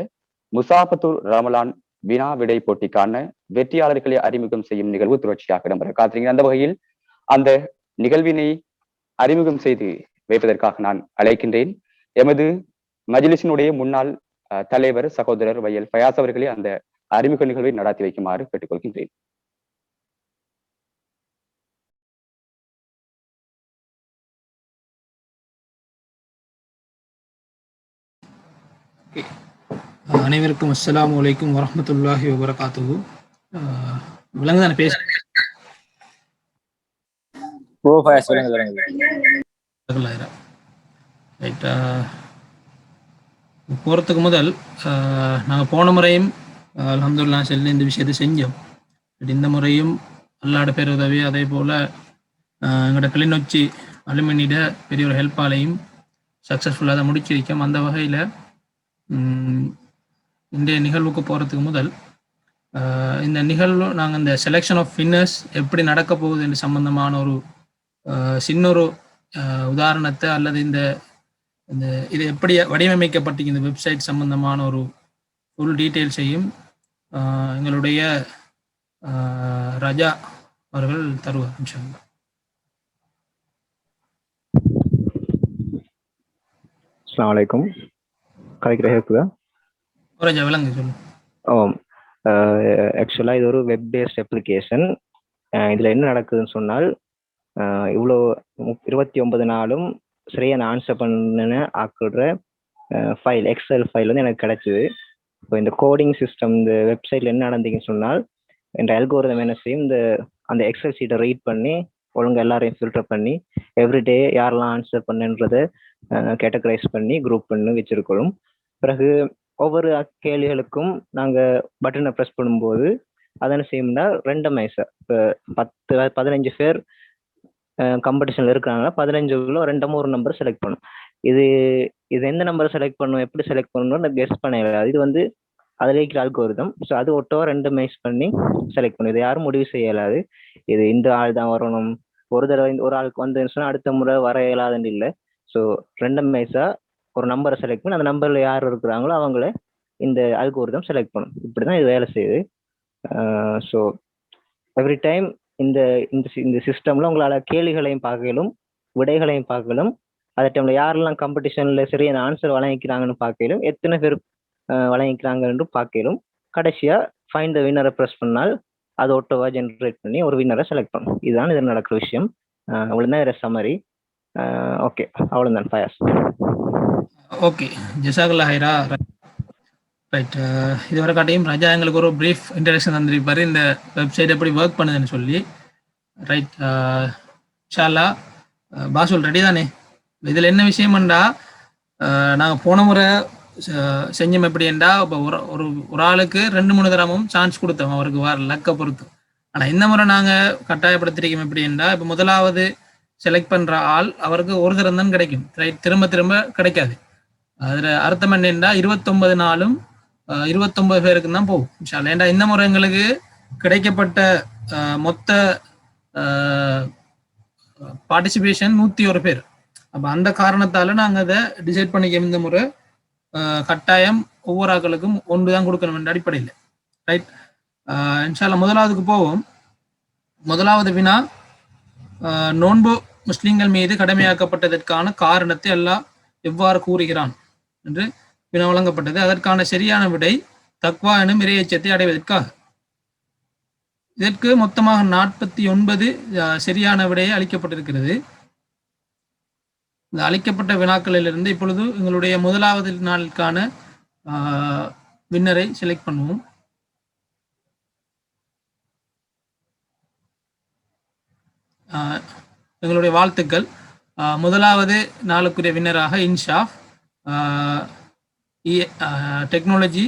A: முசாபத்துர் ரமலான் வினா விடை போட்டிக்கான வெற்றியாளர்களை அறிமுகம் செய்யும் நிகழ்வு தொடர்ச்சியாக இடம்பெற காத்திருக்கிறேன். அந்த வகையில் அந்த நிகழ்வினை அறிமுகம் செய்து வைப்பதற்காக நான் அழைக்கின்றேன் எமது மஜ்லிஸினுடைய முன்னாள் தலைவர் சகோதரர் வயல் ஃபயாஸ் அவர்களே அந்த அறிமுக நிகழ்வை நடாத்தி வைக்குமாறு கேட்டுக்கொள்கின்றேன்.
F: அனைவருக்கும் அஸ்ஸலாமு அலைக்கும் வரஹ்மத்துல்லாஹி வபரகாத்துஹு. விளங்குதானே பேச போறதுக்கு முதல் நாங்கள் போன முறையும் அல்ஹம்துலில்லாஹ் செல்லு இந்த விஷயத்தை செஞ்சோம். இந்த முறையும் அல்லாட பேர் உதவி, அதே போல எங்களோட கிளிநொச்சி அலுமினிட பெரிய ஒரு ஹெல்ப்பாலையும் சக்ஸஸ்ஃபுல்லாக அதை முடிச்சிருக்கோம். அந்த வகையில் இன்றைய நிகழ்வுக்கு போகிறதுக்கு முதல் இந்த நிகழ்வு நாங்கள் இந்த செலெக்ஷன் ஆஃப் வின்னர்ஸ் எப்படி நடக்க போகுது என்று சம்பந்தமான ஒரு சின்ன ஒரு உதாரணத்தை அல்லது இந்த இது எப்படி வடிவமைக்கப்பட்டு இந்த வெப்சைட் சம்பந்தமான ஒரு ஃபுல் டீட்டெயில்ஸையும் எங்களுடைய ரஜா அவர்கள் தருவார் இன்ஷா அல்லாஹ்.
G: அஸ்ஸலாமு அலைக்கும். கலைக்கிற இருக்குதா?
F: ரஜா விளங்கு சொல்லு.
G: ஆக்சுவலாக இது ஒரு வெப் பேஸ்ட் அப்ளிகேஷன். இதில் என்ன நடக்குதுன்னு சொன்னால், இவ்வளோ 29 நாளும் சரியான ஆன்சர் பண்ணின ஆக்குற ஃபைல், எக்ஸல் ஃபைல் வந்து எனக்கு கிடைச்சிது. இப்போ இந்த கோடிங் சிஸ்டம் இந்த வெப்சைட்டில் என்ன நடந்தீங்கன்னு சொன்னால், இந்த அல்கோரிதம் என்ன செய்யும், அந்த எக்ஸல் சீட்டை ரீட் பண்ணி ஒழுங்கு எல்லாரையும் ஃபில்டர் பண்ணி எவ்ரிடே யாரெல்லாம் ஆன்சர் பண்ணுன்றதை கேட்டகரைஸ் பண்ணி குரூப் பண்ணி வச்சிருக்கிறோம். பிறகு ஒவ்வொரு கேள்விகளுக்கும் நாங்கள் பட்டனை ப்ரெஸ் பண்ணும்போது அதை என்ன செய்யணும்னா ரெண்டமைஸாக இப்போ 10-15 பேர் காம்படிஷனில் இருக்கிறாங்கன்னா 15 ரெண்டமோ ஒரு நம்பர் செலக்ட் பண்ணும். இது எந்த நம்பரை செலக்ட் பண்ணணும், எப்படி செலக்ட் பண்ணணும்னு கெஸ் பண்ண இயலாது. இது வந்து அதில் இருக்கிற அல்கோரிதம். ஸோ அது ஒட்டோ ரெண்டமைஸ் பண்ணி செலக்ட் பண்ணும். இதை யாரும் முடிவு செய்ய இயலாது. இது இந்த ஆள் தான் வரணும், ஒரு தடவை ஒரு ஆளுக்கு வந்துன்னு சொன்னால் அடுத்த முறை வர இயலாதுன்னு இல்லை. ஸோ ரெண்டமைஸாக ஒரு நம்பரை செலக்ட் பண்ணி அந்த நம்பரில் யார் இருக்கிறாங்களோ அவங்கள இந்த அல்கோரிதம் செலக்ட் பண்ணும். இப்படி தான் இது வேலை செய்யுது. ஸோ எவ்ரி டைம் இந்த சிஸ்டமில் உங்களால் கேள்விகளையும் பார்க்கலும் விடைகளையும் பார்க்கலும், அதே டைமில் யாரெல்லாம் காம்படிஷனில் சரியான ஆன்சர் வழங்கிக்கிறாங்கன்னு பார்க்கலும், எத்தனை பேர் வழங்கிக்கிறாங்கன்னு பார்க்கலும். கடைசியாக ஃபைண்ட் த வின்னரை ப்ரெஸ் பண்ணால் அது ஓட்டோவாக ஜென்ரேட் பண்ணி ஒரு வின்னரை செலக்ட் பண்ணும். இதுதான் இதில் நடக்கிற விஷயம். அவ்வளோதான் இதில் சம்மரி. ஓகே, அவ்வளோதான் ஃபயாஸ்.
F: ஓகே, ஜஸாக்கல்லாஹ் ஹைரா. ரைட், இதுவரை காட்டியும் ரஜா எங்களுக்கு ஒரு ப்ரீஃப் இன்ட்ரடக்ஷன் தந்திருப்பாரு இந்த வெப்சைட் எப்படி ஒர்க் பண்ணுதுன்னு சொல்லி. ரைட், இன்ஷா அல்லாஹ் பாசுல் ரெடி தானே? இதில் என்ன விஷயம்ண்டா, நாங்கள் போன முறை செஞ்சோம் எப்படின்னா, இப்போ ஒரு ஆளுக்கு 2-3 தரமும் சான்ஸ் கொடுத்தோம் அவருக்கு வர லக்கை பொறுத்து. ஆனால் இந்த முறை நாங்கள் கட்டாயப்படுத்திருக்கோம் எப்படின்னா, இப்போ முதலாவது செலக்ட் பண்ணுற ஆள் அவருக்கு ஒரு தரம் தான் கிடைக்கும். ரைட், திரும்ப திரும்ப கிடைக்காது. அதில் அர்த்தம் என்னன்னா 29 நாளும் 29 பேருக்கு தான் போகும் இன்ஷா அல்லாஹ். ஏன்டா இந்த முறை எங்களுக்கு கிடைக்கப்பட்ட மொத்த பார்ட்டிசிபேஷன் 101 பேர். அப்போ அந்த காரணத்தால் நாங்கள் அதை டிசைட் பண்ணிக்க இந்த முறை கட்டாயம் ஒவ்வொரு ஆக்களுக்கும் 1 தான் கொடுக்கணும் என்ற அடிப்படையில். ரைட், இன்ஷா அல்லாஹ் முதலாவதுக்கு போவோம். முதலாவது வினா, நோன்பு முஸ்லிம்கள் மீது கடமையாக்கப்பட்டதற்கான காரணத்தை அல்லாஹ் எவ்வாறு கூறுகிறான் என்று வினா வழங்கப்பட்டது. அதற்கான சரியான விடை தக்வா எனும் இறையச்சத்தை அடைவதற்காக. இதற்கு மொத்தமாக 49 சரியான விடையை அளிக்கப்பட்டிருக்கிறது. இந்த அளிக்கப்பட்ட வினாக்களிலிருந்து இப்பொழுது எங்களுடைய முதலாவது நாளுக்கான வின்னரை செலக்ட் பண்ணுவோம். எங்களுடைய வாழ்த்துக்கள். முதலாவது நாளுக்குரிய வின்னராக இன்ஷாஃப் டெக்னாலஜி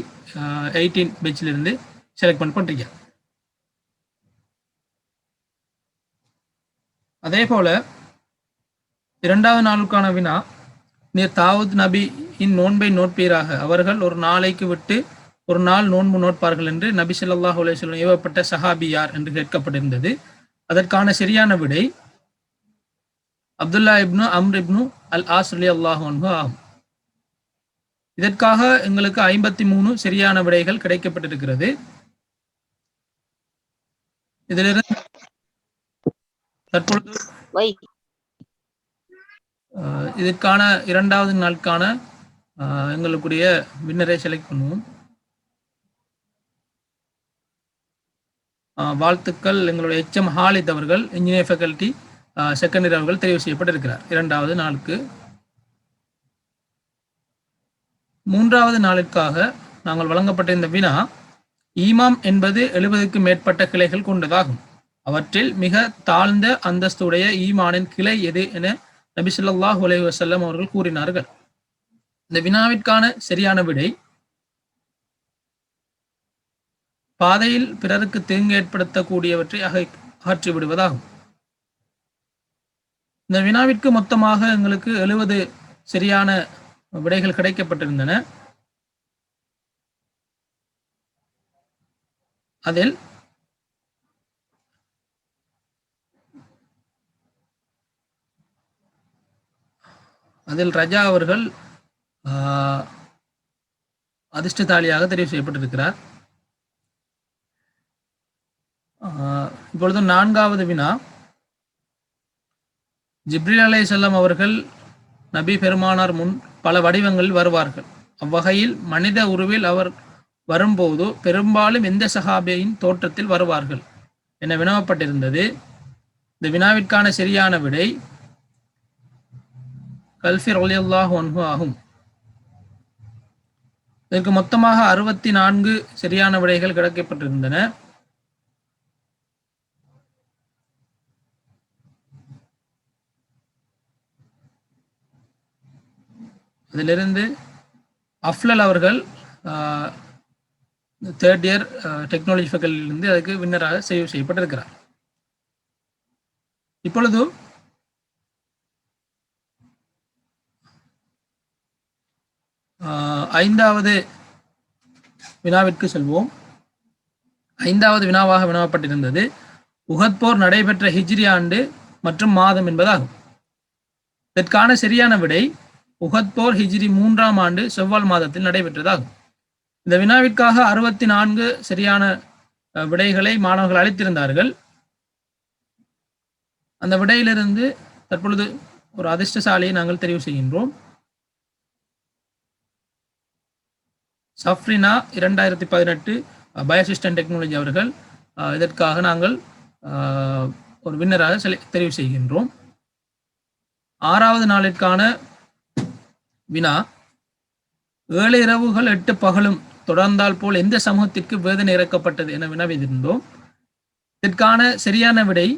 F: 18 பேட்சிலிருந்து செலக்ட் பண்ணப்பட்டிருக்க. அதே போல இரண்டாவது நாளுக்கான வினா, நீர் தாவூத் நபியின் நோன்பை நோட்பீராக, அவர்கள் ஒரு நாளைக்கு விட்டு ஒரு நாள் நோன்பு நோட்பார்கள் என்று நபி ஸல்லல்லாஹு அலைஹி வஸல்லம் ஏவப்பட்ட சஹாபி யார் என்று கேட்கப்பட்டிருந்தது. அதற்கான சரியான விடை, 2 நாள் நோன்பு நோட்பார்கள் என்று நபி ஸல்லல்லாஹு அலைஹி வஸல்லம் ஏவப்பட்ட சஹாபி யார் என்று கேட்கப்பட்டிருந்தது. அதற்கான சரியான விடை, 2 நாள் நோன்பு நோட்பார்கள் என்று நபி ஸல்லல்லாஹு அலைஹி வஸல்லம் ஏவப்பட்ட சஹாபி யார் என்று கேட்கப்பட்டிருந்தது. அதற்கான சரியான விடை அப்துல்லா இப்னு அம்ர் இப்னு அல் ஆஸ் ரலியல்லாஹு அன்ஹு ஆகும். இதற்காக எங்களுக்கு 53 சரியான விடைகள் கிடைக்கப்பட்டிருக்கிறது. இதிலிருந்து தற்பொழுது இதற்கான 2வது நாளுக்கான எங்களுக்குரிய வின்னரை செலக்ட் பண்ணுவோம். வாழ்த்துக்கள். எங்களுடைய எச்எம் ஹாலித் அவர்கள், இன்ஜினியர் ஃபேக்கல்டி செகண்டரி அவர்கள் தெரிவு செய்யப்பட்டிருக்கிறார் 2வது நாளுக்கு. 3வது நாளுக்காக நாங்கள் வழங்கப்பட்ட இந்த வினா, ஈமாம் என்பது 70க்கும் மேற்பட்ட கிளைகள் கொண்டதாகும். அவற்றில் மிக தாழ்ந்த அந்தஸ்துடைய ஈமானின் கிளை எது என நபி ஸல்லல்லாஹு அலைஹி வஸல்லம் அவர்கள் கூறினார்கள். இந்த வினாவிற்கான சரியான விடை, பாதையில் பிறருக்கு தீங்கு ஏற்படுத்தக்கூடியவற்றை அகற்றி விடுவதாகும். இந்த வினாவிற்கு மொத்தமாக எங்களுக்கு 70 சரியான விடைகள் கிடைக்கப்பட்டிருந்தன. அதில் ரஜா அவர்கள் அதிர்ஷ்டசாலியாக தெரிவு செய்யப்பட்டிருக்கிறார். இப்பொழுது 4வது வினா, ஜிப்ரீல் அலைஹிஸ்ஸலாம் அவர்கள் நபி பெருமானார் முன் பல வடிவங்களில் வருவார்கள். அவ்வகையில் மனித உருவில் அவர் வரும்போது பெரும்பாலும் எந்த சஹாபியின் தோற்றத்தில் வருவார்கள் என வினவப்பட்டிருந்தது. இந்த வினாவிற்கான சரியான விடை கல்ஃபி ரலியல்லாஹு அன்ஹு ஆகும். இதற்கு மொத்தமாக 64 சரியான விடைகள் கிடைக்கப்பட்டிருந்தன. அதிலிருந்து அஃப்லல் அவர்கள் 3rd இயர் டெக்னாலஜி ஃபேக்கல்டியிலிருந்து அதுக்கு வின்னராக சேவ் செய்யப்பட்டிருக்கிறார். இப்பொழுது ஐந்தாவது வினாவிற்கு செல்வோம். 5வது வினாவாக வினவப்பட்டிருந்தது, உஹத் போர் நடைபெற்ற ஹிஜ்ரி ஆண்டு மற்றும் மாதம் என்பதாகும். இதற்கான சரியான விடை, உஹத் போர் ஹிஜ்ரி 3ஆம் ஆண்டு செவ்வால் மாதத்தில் நடைபெற்றதாகும். இந்த வினாவிற்காக 64 சரியான விடைகளை மாணவர்கள் அளித்திருந்தார்கள். அந்த விடையிலிருந்து தற்பொழுது ஒரு அதிர்ஷ்டசாலியை நாங்கள் தெரிவு செய்கின்றோம். சஃப்ரினா 2018 பயோசிஸ்டம் டெக்னாலஜி அவர்கள். இதற்காக நாங்கள் ஒரு வின்னராக தெரிவு செய்கின்றோம். 6வது நாளிற்கான வினா, 7 இரவுகள் 8 பகலும் தொடர்ந்தால் போல் எந்த சமூகத்திற்கு வேதனை இறக்கப்பட்டது என வினவியிருந்தோம். இதற்கான சரியான விடை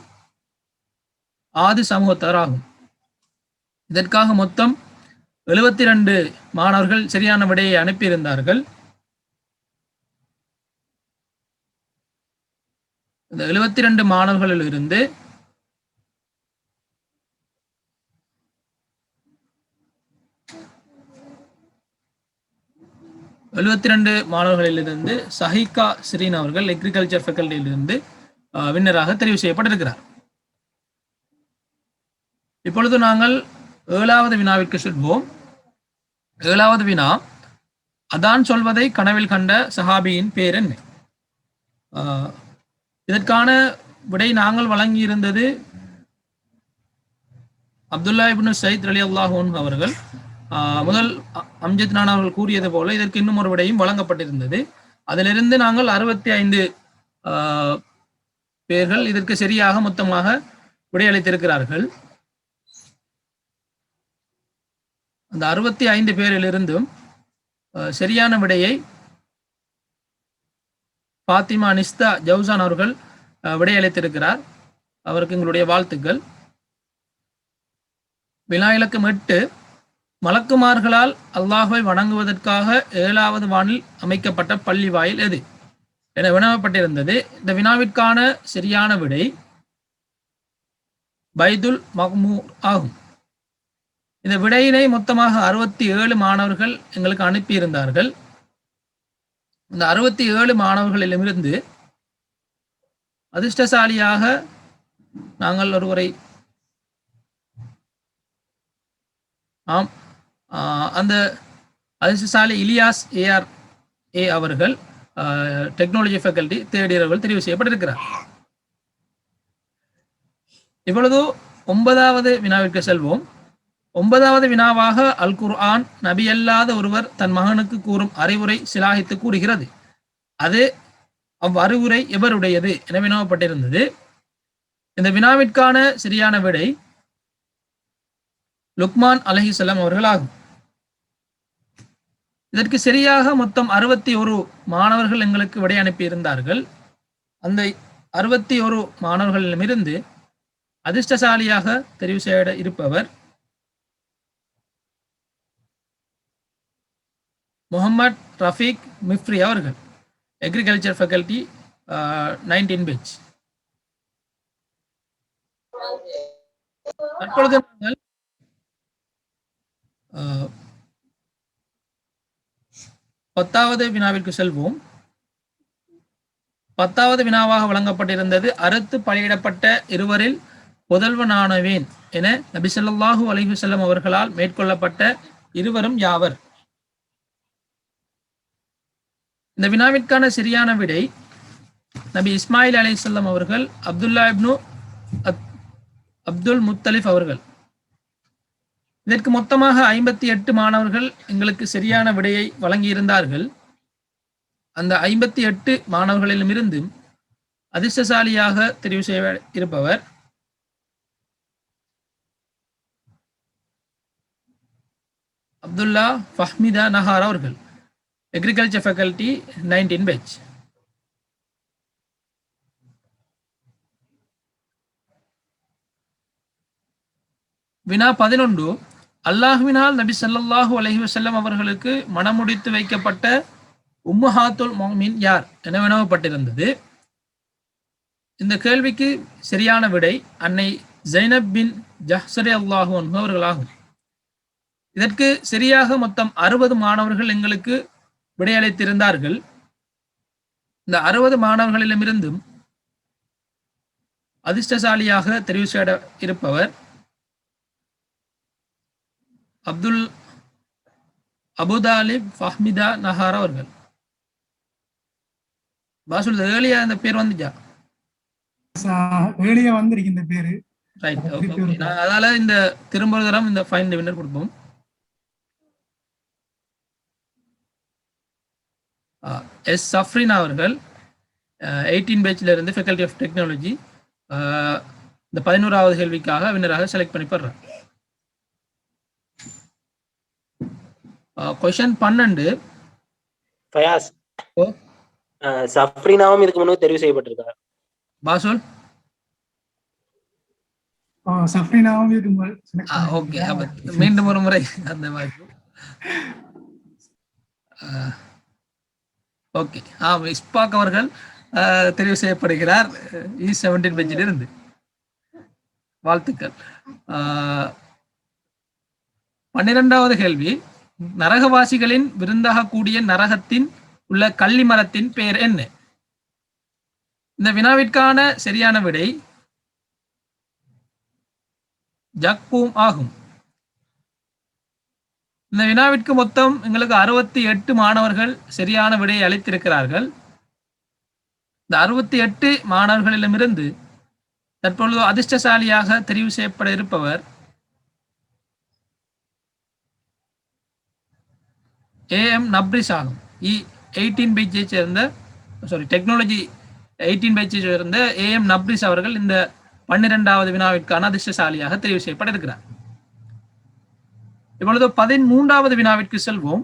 F: ஆதி சமூகத்தார் ஆகும். இதற்காக மொத்தம் 72 மாணவர்கள் சரியான விடையை அனுப்பியிருந்தார்கள். இந்த 72 மாணவர்களில் இருந்து 72 மாணவர்களிலிருந்து சஹிகா ஸ்ரீன் அவர்கள் அக்ரிகல்ச்சர் ஃபேக்கல்டியிலிருந்து வின்னராக தெரிவு செய்யப்பட்டிருக்கிறார். இப்பொழுது நாங்கள் 7வது வினாவிற்கு செல்வோம். 7வது வினா, அதான் சொல்வதை கனவில் கண்ட சஹாபியின் பேர் என்ன? இதற்கான விடை நாங்கள் வழங்கியிருந்தது அப்துல்லா இப்னு சைத் ரலியல்லாஹு அன்ஹு அவர்கள். முதல் அம்ஜத் நான் அவர்கள் கூறியது போல இதற்கு இன்னும் ஒரு விடையும் வழங்கப்பட்டிருந்தது. அதிலிருந்து நாங்கள் 65 பேர்கள் இதற்கு சரியாக மொத்தமாக விடையளித்திருக்கிறார்கள். அந்த 65 பேரிலிருந்தும் சரியான விடையை ஃபாத்திமா நிஸ்தா ஜவுசான் அவர்கள் விடையளித்திருக்கிறார். அவருக்கு எங்களுடைய வாழ்த்துக்கள். வினா இலக்கம் 8, மலக்குமார்களால் அல்லாஹ்வை வணங்குவதற்காக 7வது வானில் அமைக்கப்பட்ட பள்ளி வாயில் எது என வினவப்பட்டிருந்தது. இந்த வினாவிற்கான சரியான விடை பைதுல் மக்மூர் ஆகும். இந்த விடையினை மொத்தமாக 67 மாணவர்கள் எங்களுக்கு அனுப்பியிருந்தார்கள். இந்த 67 மாணவர்களிடமிருந்து அதிர்ஷ்டசாலியாக நாங்கள் ஒருவரை ஆம். அந்த அதிர்ஷ்டசாலி இலியாஸ் ஏ அவர்கள் டெக்னாலஜி ஃபேக்கல்டி தேர்ட் இயர் அவர்கள் தெரிவு செய்யப்பட்டிருக்கிறார். இப்பொழுது 9வது வினாவிற்கு செல்வோம். 9வது வினாவாக அல் குர்ஆன் நபி அல்லாத ஒருவர் தன் மகனுக்கு கூறும் அறிவுரை சிலாகித்து கூறுகிறது. அது அவ்வறிவுரை எவருடையது என வினாவப்பட்டிருந்தது. இந்த வினாவிற்கான சரியான விடை லுக்மான் அலைஹிஸ்ஸலாம் அவர்கள் ஆகும். இதற்கு சரியாக மொத்தம் 61 மாணவர்கள் எங்களுக்கு விடை அனுப்பியிருந்தார்கள். அந்த 61 மாணவர்களிடமிருந்து அதிர்ஷ்டசாலியாக தெரிவு செய்ய இருப்பவர் முகமது ரஃபீக் மிஃப்ரி அவர்கள், அக்ரிகல்ச்சர் ஃபேக்கல்டி 19 பேட்ச். தற்பொழுது நாங்கள் 10வது வினாவிற்கு செல்வோம். 10வது வினாவாக வழங்கப்பட்டிருந்தது, அறுத்து பலியிடப்பட்ட இருவரில் புதல்வனானவேன் என நபி ஸல்லல்லாஹு அலைஹி வஸல்லம் அவர்களால் மேற்கொள்ளப்பட்ட இருவரும் யாவர்? இந்த வினாவிற்கான சரியான விடை நபி இஸ்மாயில் அலைஹிஸ்ஸலாம் அவர்கள், அப்துல்லா இப்னு அப்துல் முத்தலிஃப் அவர்கள். இதற்கு மொத்தமாக 58 மாணவர்கள் எங்களுக்கு சரியான விடையை வழங்கியிருந்தார்கள். அந்த 58 மாணவர்களிடமிருந்து அதிர்ஷ்டசாலியாக தெரிவு செய்ய இருப்பவர் அப்துல்லா ஃபஹ்மிதா நஹார் அவர்கள், அக்ரிகல்ச்சர் ஃபேக்கல்டி 19 பேட்ச். வினா 11, அல்லாஹ்வினால் நபி ஸல்லல்லாஹு அலைஹி வஸல்லம் அவர்களுக்கு மணமுடித்து வைக்கப்பட்ட உம்மஹாத்துல் முஃமினீன் யார் என வினவப்பட்டிருந்தது. இந்த கேள்விக்கு சரியான விடை அன்னை ஜைனப் பின் ஜஹ்ஷ் ரலியல்லாஹு அன்ஹு அவர்களாகும். இதற்கு சரியாக மொத்தம் 60 மாணவர்கள் எங்களுக்கு விடையளித்திருந்தார்கள். இந்த 60 மாணவர்களிடமிருந்தும் அதிர்ஷ்டசாலியாக தெரிவு செய்ய இருப்பவர் அபுதாலிப் ஃபஹ்மிதா நஹார் அவர்கள். பாசுல் ஏர்லியா இந்த பேர் வந்துச்சா?
H: ஏர்லியா வந்திருக்கு இந்த பேரு.
F: Right, okay. அதால இந்த திரும்ப தரம் இந்த ஃபைனல் வின்னர் கொடுப்போம். எஸ் சஃப்ரின் அவர்கள் 18 பேட்ச்ல இருந்து ஃபேக்கல்டி ஆஃப் டெக்னாலஜி இந்த 11வது கேள்விக்காக வின்னராக செலக்ட் பண்ணப்படுறார். கொஸ்டின் 12.
E: ஃபயாஸ், சஃப்ரினாவும் இதுக்கு முன்னாடி தெரிவு செய்யப்பட்டிருக்கார்.
F: பாசுல்
H: சஃப்ரினாவும் இதுக்கு
F: ஓகே. அப்ப மீண்டும் ஒரு முறை அந்த வாய்ப்பு. ஓகே, இஸ்பாக் அவர்கள் தெரிவு செய்யப்படுகிறார் E17 பெஞ்சில் இருந்து. வாழ்த்துக்கள். 12வது கேள்வி, நரகவாசிகளின் விருந்தாக கூடிய நரகத்தின் உள்ள கள்ளி மரத்தின் பெயர் என்ன? இந்த வினாவிற்கான சரியான விடை ஜக்கூம் ஆகும். இந்த வினாவிற்கு மொத்தம் எங்களுக்கு 68 மாணவர்கள் சரியான விடையை அளித்திருக்கிறார்கள். இந்த 68 மாணவர்களிடமிருந்து தற்பொழுது அதிர்ஷ்டசாலியாக தெரிவு செய்யப்பட இருப்பவர் AM நப்ரிஸ் ஆகும். E18 பேட்சை சேர்ந்த டெக்னாலஜி 18 பேட்சை சேர்ந்த AM நப்ரிஸ் அவர்கள் இந்த 12வது வினாவிற்கான அதிர்ஷ்டசாலியாக தெரிவு செய்யப்பட இருக்கிறார். இப்பொழுது 13வது வினாவிற்கு செல்வோம்.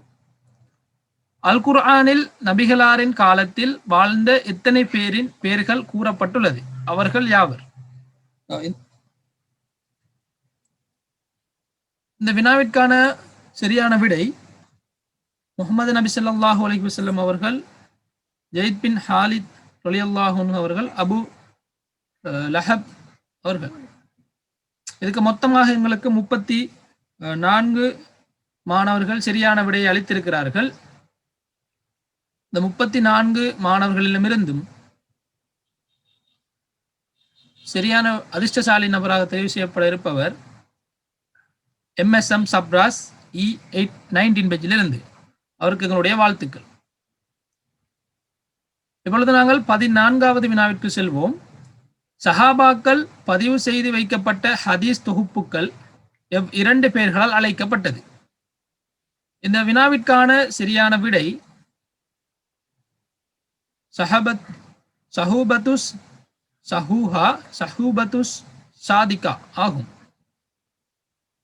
F: அல் குர்ஆனில் நபிகளாரின் காலத்தில் வாழ்ந்த எத்தனை பேரின் பெயர்கள் கூறப்பட்டுள்ளது? அவர்கள் யாவர்? இந்த வினாவிற்கான சரியான விடை முஹம்மது நபி ஸல்லல்லாஹு அலைஹி வஸல்லம் அவர்கள், ஜெயித் பின் ஹாலித் ரலியல்லாஹு அன்ஹு அவர்கள், அபு லஹப் அவர்கள். இதுக்கு மொத்தமாக எங்களுக்கு 34 மாணவர்கள் சரியான விடையை அளித்திருக்கிறார்கள். இந்த 34 மாணவர்களிடமிருந்தும் சரியான அதிர்ஷ்டசாலி நபராக தெரிவு செய்யப்பட இருப்பவர் MSM சப்ராஸ் E819 பேஜிலிருந்து அவருக்கு எங்களுடைய வாழ்த்துக்கள். இப்பொழுது நாங்கள் 14வது வினாவிற்கு செல்வோம். சஹாபாக்கள் பதிவு செய்து வைக்கப்பட்ட ஹதீஸ் தொகுப்புகள் இரண்டு பெயர்களால் அழைக்கப்பட்டது. இந்த வினாவிற்கான சரியான விடை சஹூபத்துஸ் சஹூஹா சஹூபத்துஸ் சாதிகா ஆகும்.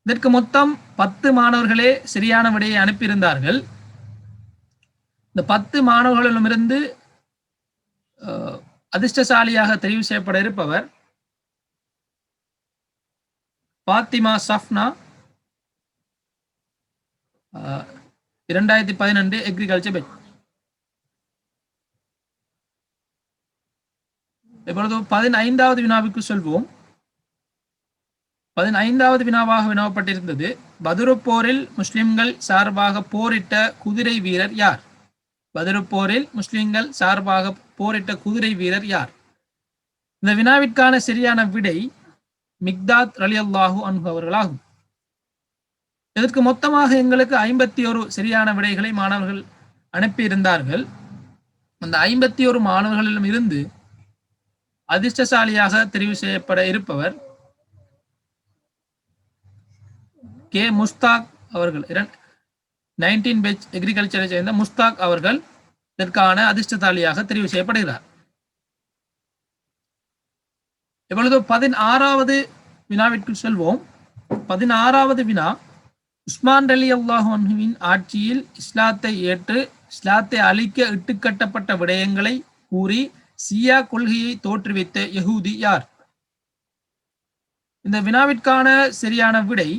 F: இதற்கு மொத்தம் 10 மாணவர்களே சரியான விடையை அனுப்பியிருந்தார்கள். இந்த 10 மாணவர்களிடமிருந்து அதிர்ஷ்டசாலியாக தெரிவு செய்யப்பட இருப்பவர் பாத்திமா சஃப்னா, 2012 எக்ரிகல்ச்சர் பேட்ச். இப்பொழுது 15வது வினாவுக்கு செல்வோம். 15வது வினாவாக வினவப்பட்டிருந்தது, பத்ரு போரில் முஸ்லிம்கள் சார்பாக போரிட்ட குதிரை வீரர் யார்? பத்ரு போரில் முஸ்லிம்கள் சார்பாக போரிட்ட குதிரை வீரர் யார்? இந்த வினாவிற்கான சரியான விடை மிக்தாத் ரலியல்லாஹு அன்ஹு அவர்களாகும். இதற்கு மொத்தமாக எங்களுக்கு 51 சரியான விடைகளை மாணவர்கள் அனுப்பியிருந்தார்கள். அந்த 51 மாணவர்களிடம் இருந்து அதிர்ஷ்டசாலியாக தெரிவு செய்யப்பட இருப்பவர் கே முஸ்தாக் அவர்கள். 19 பேட்ச் எக்ரிகல்ச்சரை சேர்ந்த முஸ்தாக் அவர்கள் இதற்கான அதிர்ஷ்டசாலியாக தெரிவு செய்யப்படுகிறார். இப்பொழுது 16வது வினாவிற்கு செல்வோம். 16வது வினா, உஸ்மான் ரலியல்லாஹு அன்ஹுவின் ஆட்சியில் இஸ்லாத்தை ஏற்று இஸ்லாத்தை அழிக்க இட்டுக்கட்டப்பட்ட விடயங்களை கூறி சியா கொள்கையை தோற்றுவித்த யஹூதி யார்? இந்த வினாவிற்கான சரியான விடை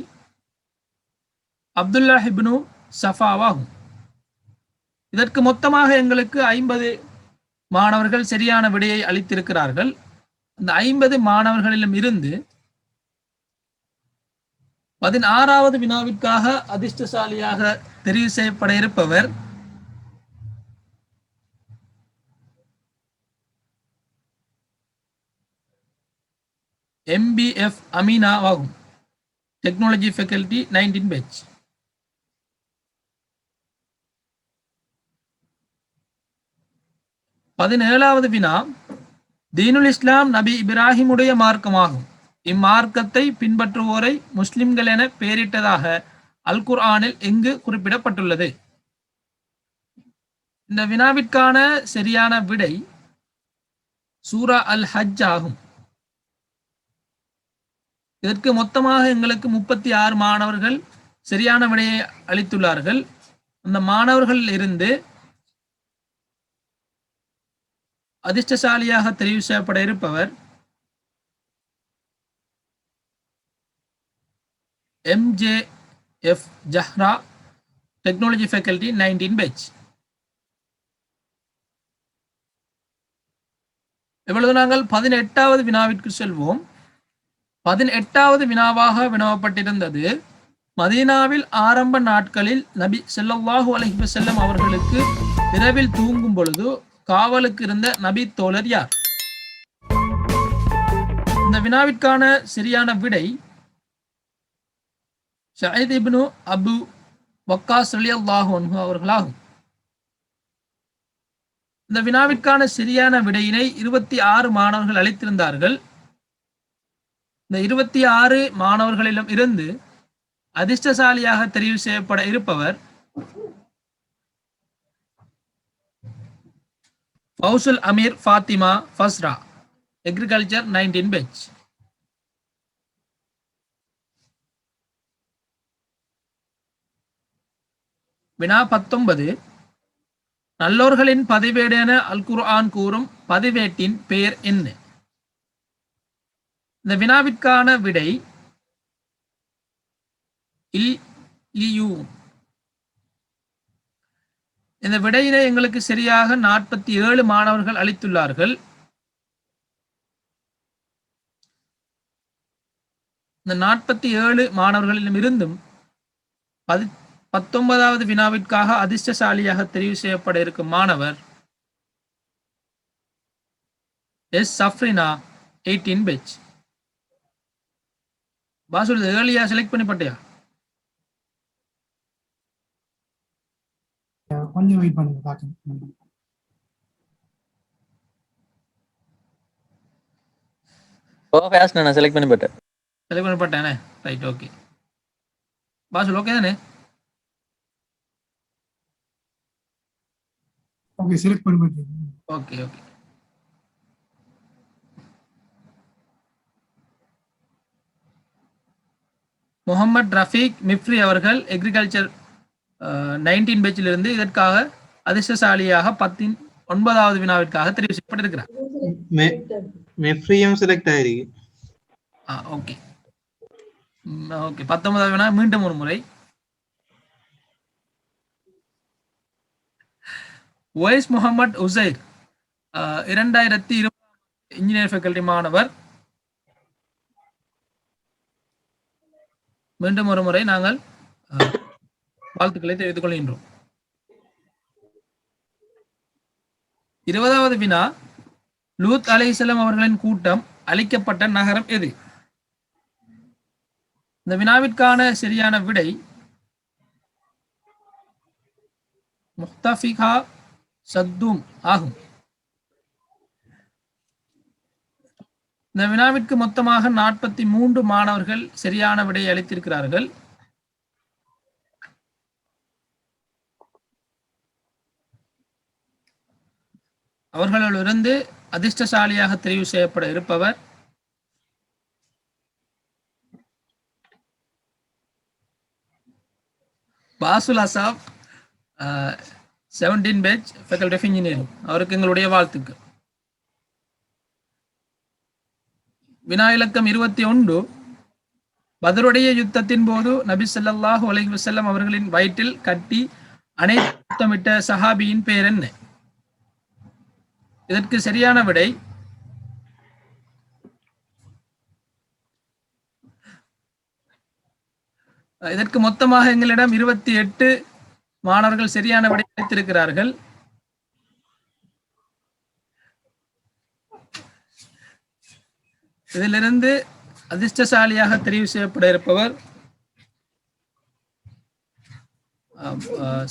F: அப்துல்லா இப்னு சஃபாவாகும். இதற்கு மொத்தமாக எங்களுக்கு 50 மாணவர்கள் சரியான விடையை அளித்திருக்கிறார்கள். அந்த 50 மாணவர்களிலும் இருந்து 16வது வினாவிற்காக அதிர்ஷ்டசாலியாக தெரிவு செய்யப்பட இருப்பவர் MBF அமீனா ஆகும். Technology faculty 19 batch. பதினேழாவது வினா, தீனுல் இஸ்லாம் நபி இப்ராஹிமுடைய மார்க்கமாகும். இம்மார்க்கத்தை பின்பற்றுவோரை முஸ்லிம்கள் என பெயரிட்டதாக அல் குர்ஆனில் எங்கு குறிப்பிடப்பட்டுள்ளது? இந்த வினாவிற்கான சரியான விடை சூரா அல் ஹஜ் ஆகும். இதற்கு மொத்தமாக எங்களுக்கு 36 மாணவர்கள் சரியான விடையை அளித்துள்ளார்கள். அந்த மாணவர்கள் இருந்து அதிர்ஷ்டசாலியாக தெரிவு செய்யப்பட இருப்பவர் MJF Zahra, technology faculty 19 batch. இப்பொழுது நாங்கள் 18வது வினாவிற்கு செல்வோம். 18வது வினாவாக வினவப்பட்டிருந்தது, மதீனாவில் ஆரம்ப நாட்களில் நபி ஸல்லல்லாஹு அலைஹி வஸல்லம் அவர்களுக்கு இரவில் தூங்கும் பொழுது காவலுக்கு இருந்த நபி தோழர் யார்? இந்த வினாவிற்கான சரியான விடை ஸயீத் இப்னு அபு வக்காஸ் ரலியல்லாஹு அன்ஹு அவர்களாகும். இந்த வினாவிற்கான சரியான விடையினை 26 மாணவர்கள் அளித்திருந்தார்கள். இந்த 26 மாணவர்களிடம் இருந்து அதிர்ஷ்டசாலியாக தெரிவு செய்யப்பட இருப்பவர் ஃபௌசுல் அமீர் ஃபாத்திமா ஃபஸ்ரா, எக்ரிகல்ச்சர் 19 பேட்ச். வினா 19, நல்லோர்களின் பதிவேடான அல் குர்ஆன் கூறும் பதிவேட்டின் பெயர் என்ன? இந்த வினாவிற்கான விடை இந்த விடையினை எங்களுக்கு சரியாக 47 மாணவர்கள் அளித்துள்ளார்கள். இந்த 47 மாணவர்களிலும் இருந்தும் 19வது வினாவிற்காக அதிர்ஷ்டசாலியாக தெரிவு செய்யப்பட இருக்கும் மாணவர் எஸ் சஃப்ரினா, 18 பேட்ச். பாசுல் ஏர்லியா செலக்ட் பண்ணி பட்டியா?
H: கொஞ்சம் வெயிட் பண்ணுங்க பார்க்கணும்.
C: நான் செலக்ட் பண்ணி போட்டேன்.
F: செலக்ட் பண்ணப்பட்டானே, ரைட், ஓகே. பாசுல் ஓகே தானே?
H: ஓகே, செலக்ட் பண்ணி
F: ஓகே ஓகே. முகமது ரஃபீக் மிஃப்ரி அவர்கள் எக்ரிகல்ச்சர் 19 பேட்சிலிருந்து இதற்காக அதிர்ஷ்டசாலியாக 9வது வினாவிற்காக தெரிவு செய்யப்பட்டிருக்கிறார்.
I: மெஃப்ரியும் செலக்ட் ஆயிருக்கு.
F: Okay okay. 19வது வினா மீண்டும் ஒரு முறை. ஒய்ஸ் முகமது உசைர் 2020 இன்ஜினியர் ஃபேக்கல்டி மாணவர். மீண்டும் ஒரு முறை நாங்கள் வாழ்த்துக்களை தெரிவித்துக் கொள்கின்றோம். 20வது வினா, லூத் அலைஹிஸ்ஸலாம் அவர்களின் கூட்டம் அழிக்கப்பட்ட நகரம் எது? இந்த வினாவிற்கான சரியான விடை முஹ்தஃபிகா சத்தூம் ஆகும். இந்த வினாவிற்கு மொத்தமாக 43 மாணவர்கள் சரியான விடையை அளித்திருக்கிறார்கள். அவர்களிலிருந்து அதிர்ஷ்டசாலியாக தெரிவு செய்யப்பட இருப்பவர் பாசுல் அசாப் 17 பேட்ச் ஃபேக்கல்டி ஆஃப் இன்ஜினியரிங். அவருக்கு எங்களுடைய வாழ்த்துக்கள். வினா இலக்கம் 21, பத்ருடைய யுத்தத்தின் போது நபி ஸல்லல்லாஹு அலைஹி வஸல்லம் அவர்களின் வயிற்றில் கட்டி அனைத்துமிட்ட சஹாபியின் பெயர் என்ன? இதற்கு சரியான விடை இதற்கு மொத்தமாக எங்களிடம் 28 மாணவர்கள் சரியான விடை அளித்திருக்கிறார்கள். இதிலிருந்து அதிர்ஷ்டசாலியாக தெரிவு செய்யப்பட இருப்பவர்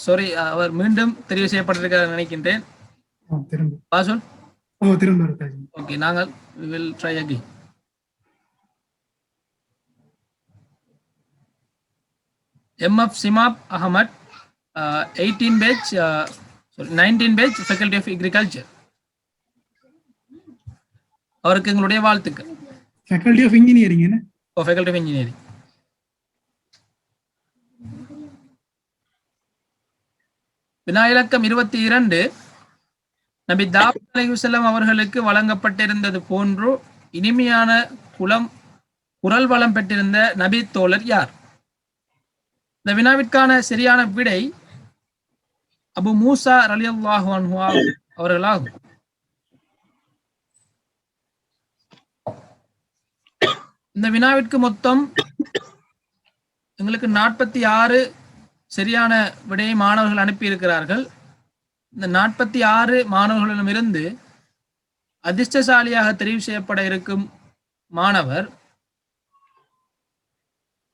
F: சாரி, அவர் மீண்டும் தெரிவு செய்யப்பட்டிருக்கிறார் நினைக்கின்றேன். பாசுல் ஓகே, நாங்கள் we will try again. MF Simab Ahamed 18 batch 19 batch faculty of agriculture. அவருக்கு எங்களுடைய வாழ்த்துக்கள்.
H: ஃபேக்கல்டி ஆஃப் இன்ஜினியரிங் என்ன?
F: Faculty of engineering. வினா இலக்கம் 22, நபி தாவூத் அலைஹிஸ்ஸலாம் அவர்களுக்கு வழங்கப்பட்டிருந்தது போன்று இனிமையான குரல் வளம் பெற்றிருந்த நபி தோழர் யார்? இந்த வினாவிற்கான சரியான விடை அபு மூசா ரலியல்லாஹு அன்ஹு அவர்களாகும். இந்த வினாவிற்கு மொத்தம் எங்களுக்கு 46 சரியான விடையை மாணவர்கள் அனுப்பியிருக்கிறார்கள். இந்த 46 மாணவர்களிடம் இருந்து அதிர்ஷ்டசாலியாக தெரிவு செய்யப்பட இருக்கும் மாணவர்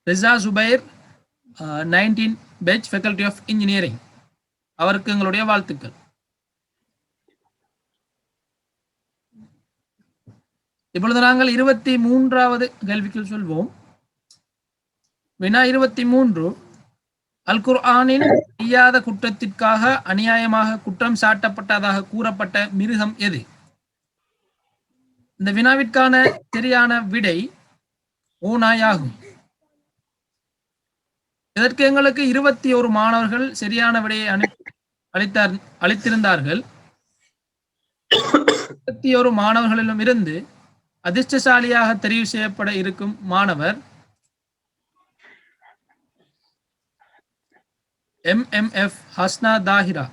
F: Riza Zubair 19 batch faculty of engineering. அவருக்கு எங்களுடைய வாழ்த்துக்கள். இப்பொழுது நாங்கள் 23வது கேள்விக்கு சொல்வோம். வினா 23, அல் குர்ஆனின் செய்யாத குற்றத்திற்காக அநியாயமாக குற்றம் சாட்டப்பட்டதாக கூறப்பட்ட மிருகம் எது? இந்த வினாவிற்கான சரியான விடை ஓநாயாகும். இதற்கு எங்களுக்கு 21 மாணவர்கள் சரியான விடையை அளித்திருந்தார்கள். 21 மாணவர்களிலும் இருந்து அதிர்ஷ்டசாலியாக தெரிவு செய்யப்பட இருக்கும் மாணவர் MMF Hasna Tahira,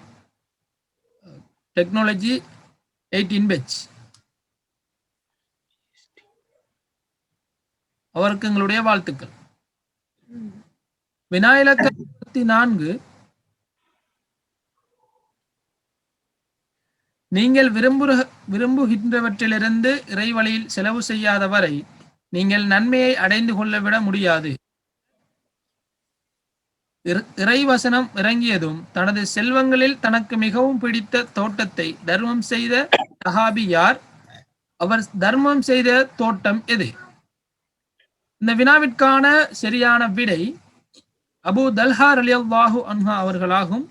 F: technology 18 batch. அவருக்கு எங்களுடைய வாழ்த்துக்கள். வினா இலக்கம் 24, நீங்கள் விரும்புகின்றவற்றிலிருந்து இறைவழியில் செலவு செய்யாத வரை நீங்கள் நன்மையை அடைந்து கொள்ளவிட முடியாது. இறைவசனம் இறங்கியதும் தனது செல்வங்களில் தனக்கு மிகவும் பிடித்த தோட்டத்தை தர்மம் செய்த சஹாபி யார்? அவர் தர்மம் செய்த தோட்டம் எது? இந்த வினாவிற்கான சரியான விடை அபு தல்ஹா ரலியல்லாஹு அன்ஹு அவர்களாகும்.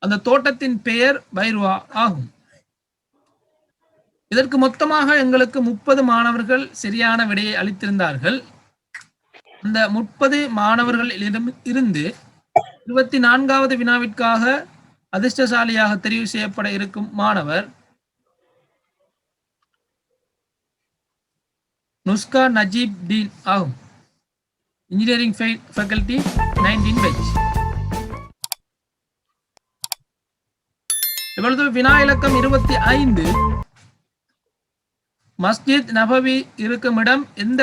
F: அந்த தோட்டத்தின் பெயர் பைருவா ஆகும். இதற்கு மொத்தமாக எங்களுக்கு 30 மாணவர்கள் சரியான விடையை அளித்திருந்தார்கள். அந்த 30 மாணவர்களிடம் இருந்து 24வது வினாவிற்காக அதிர்ஷ்டசாலியாக தெரிவு செய்யப்பட இருக்கும் மாணவர் நுஸ்கா நஜீப் டீன் ஆகும். Engineering faculty 19 bench. இப்பொழுது வினா இலக்கம் 25. மஸ்ஜித் நபவி இருக்கும் இடம் எந்த